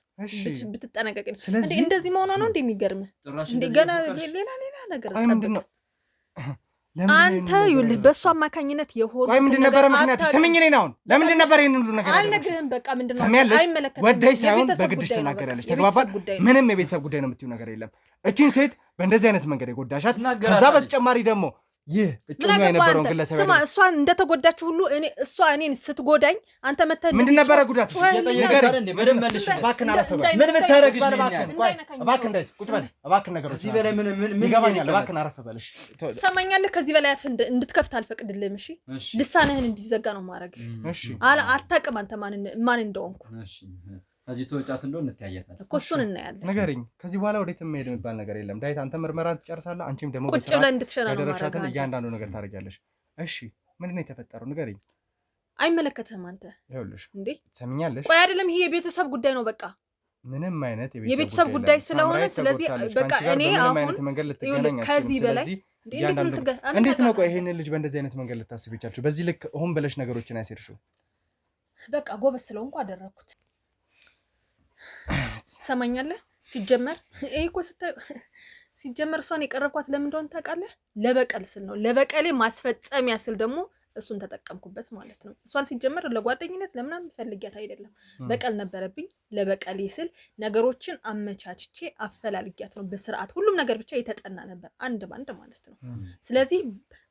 ብትጠነቀቀኝ እንዴ እንደዚህ መሆኗ ነው እንዴ የሚገርምህ? እንዴ ገና ሌላ ነገር ተጠብቅ አንተ ይኸውልህ፣ በእሱ አማካኝነት የሆነ ቆይ ምንድን ነበረ ምክንያት? ስምኝ እኔን አሁን ለምንድን ነበር ይሄን ሁሉ ነገር አልነግርህም። በቃ ምንድን ነው አይመለከትም። ወዳይ ሳይሆን በግድሽ ተናገራለች። ተግባባን? ምንም የቤተሰብ ጉዳይ ነው የምትይው ነገር የለም። እቺን ሴት በእንደዚህ አይነት መንገድ የጎዳሻት፣ ከዛ በተጨማሪ ደግሞ ይህ እጮኛ የነበረውን ግለሰብ ስማ፣ እሷን እንደተጎዳችሁ ሁሉ እሷ እኔን ስትጎዳኝ አንተ መተህ ምንድን ነበረ ጉዳት? እየጠየቀሽ አይደል እንዴ? በደንብ መልሽ። እባክህን አረፍ በል። ምን ብታረግሽ ነው? እባክህን እንዳይት ቁጭ በል። እባክህን ነገሮች እዚህ በላይ ምን ይገባኛል። እባክህን አረፍ በል። እሺ ሰማኛለህ? ከዚህ በላይ አፍ እንድትከፍት አልፈቅድልህም። እሺ ልሳንህን እንዲዘጋ ነው ማድረግ። እሺ አታውቅም አንተ ማን እንደሆንኩ። እሺ እዚህ ተወጫት እንደሆነ እንታያታለን እኮ እሱን እናያለን። ንገሪኝ። ከዚህ በኋላ ወዴትም መሄድ የሚባል ነገር የለም። ዳዊት አንተ ምርመራን ትጨርሳለህ። አንቺም ደግሞ ቁጭ ብለህ እንድትሸና ነው ያደረግሻትን እያንዳንዱ ነገር ታደርጊያለሽ። እሺ ምንድን ነው የተፈጠረው? ንገሪኝ። አይመለከትህም አንተ። ይኸውልሽ እንዴ ትሰሚኛለሽ? ቆይ አይደለም፣ ይሄ የቤተሰብ ጉዳይ ነው። በቃ ምንም አይነት የቤተሰብ ጉዳይ ስለሆነ ስለዚህ በቃ እኔ አሁን መንገድ ልትገናኝ ከዚህ በላይ እንዴት ነው? ቆይ ይሄንን ልጅ በእንደዚህ አይነት መንገድ ልታስብ ይቻልሽ? በዚህ ልክ ሆን ብለሽ ነገሮችን ያሴርሽው? በቃ ጎበዝ ስለሆንኩ አደረኩት። ሰማኛለህ? ሲጀመር ይሄ እኮ ሲጀመር እሷን የቀረብኳት ለምን እንደሆነ ታውቃለህ? ለበቀል ስል ነው። ለበቀሌ ማስፈጸሚያ ስል ደግሞ እሱን ተጠቀምኩበት ማለት ነው። እሷን ሲጀመር ለጓደኝነት ለምናምን ፈልጊያት አይደለም፣ በቀል ነበረብኝ። ለበቀሌ ስል ነገሮችን አመቻችቼ አፈላልጊያት ነው በስርዓት። ሁሉም ነገር ብቻ የተጠና ነበር አንድ ባንድ ማለት ነው። ስለዚህ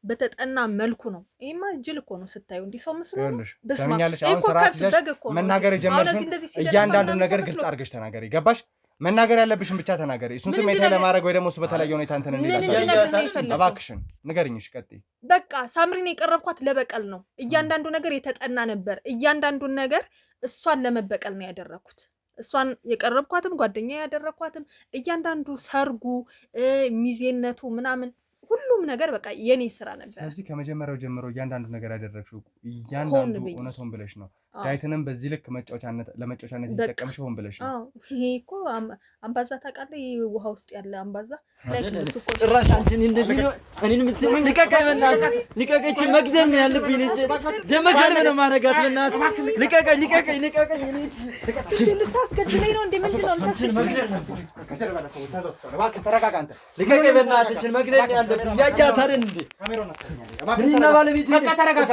በተጠና መልኩ ነው። ይሄማ ጅል እኮ ነው ስታዩ እንዲህ ሰው መስሎ ነው። በስማኛለሽ አሁን ስርዓት ይዘሽ መናገር ጀመርሽን እያንዳንዱን ነገር ግልጽ አድርገሽ ተናገሪ። ገባሽ? መናገር ያለብሽን ብቻ ተናገሪ። እሱን ስሜታዊ ለማድረግ ወይ ደግሞ እሱ በተለየ ሁኔታ እንትን እንዲላል እባክሽን ንገሪኝሽ። ቀጥይ። በቃ ሳምሪን የቀረብኳት ለበቀል ነው። እያንዳንዱ ነገር የተጠና ነበር። እያንዳንዱን ነገር እሷን ለመበቀል ነው ያደረኩት። እሷን የቀረብኳትም ጓደኛ ያደረኳትም እያንዳንዱ ሰርጉ፣ ሚዜነቱ ምናምን ሁሉም ነገር በቃ የኔ ስራ ነበር። ስለዚህ ከመጀመሪያው ጀምሮ እያንዳንዱ ነገር ያደረግሽው እያንዳንዱ እውነት ሆን ብለሽ ነው። ዳይትንም በዚህ ልክ ለመጫወቻነት የተጠቀምሽ ሆን ብለሽ ነው። ይሄ እኮ አምባዛ ታውቃለህ? ይሄ ውሃ ውስጥ ያለ አምባዛ እሱ እኮ ጭራሽ አንቺን እንደዚህ ነው እኔን የምትል ልቀቀኝ፣ በእናትህ ልቀቀኝ። መግደል ነው ያለብኝ። ደመከር ነው ማረጋት። በእናትህ ልቀቀኝ። ልታስገድለኝ ነው እንዴ? ምንድን ነው አንቺን መግደል ነው? ተረጋጋ አንተ። ልቀቀኝ በእናትህ። መግደል ነው ያለብኝ። ያያት አይደል እንዴ? እኔና ባለቤቴ ተረጋጋ።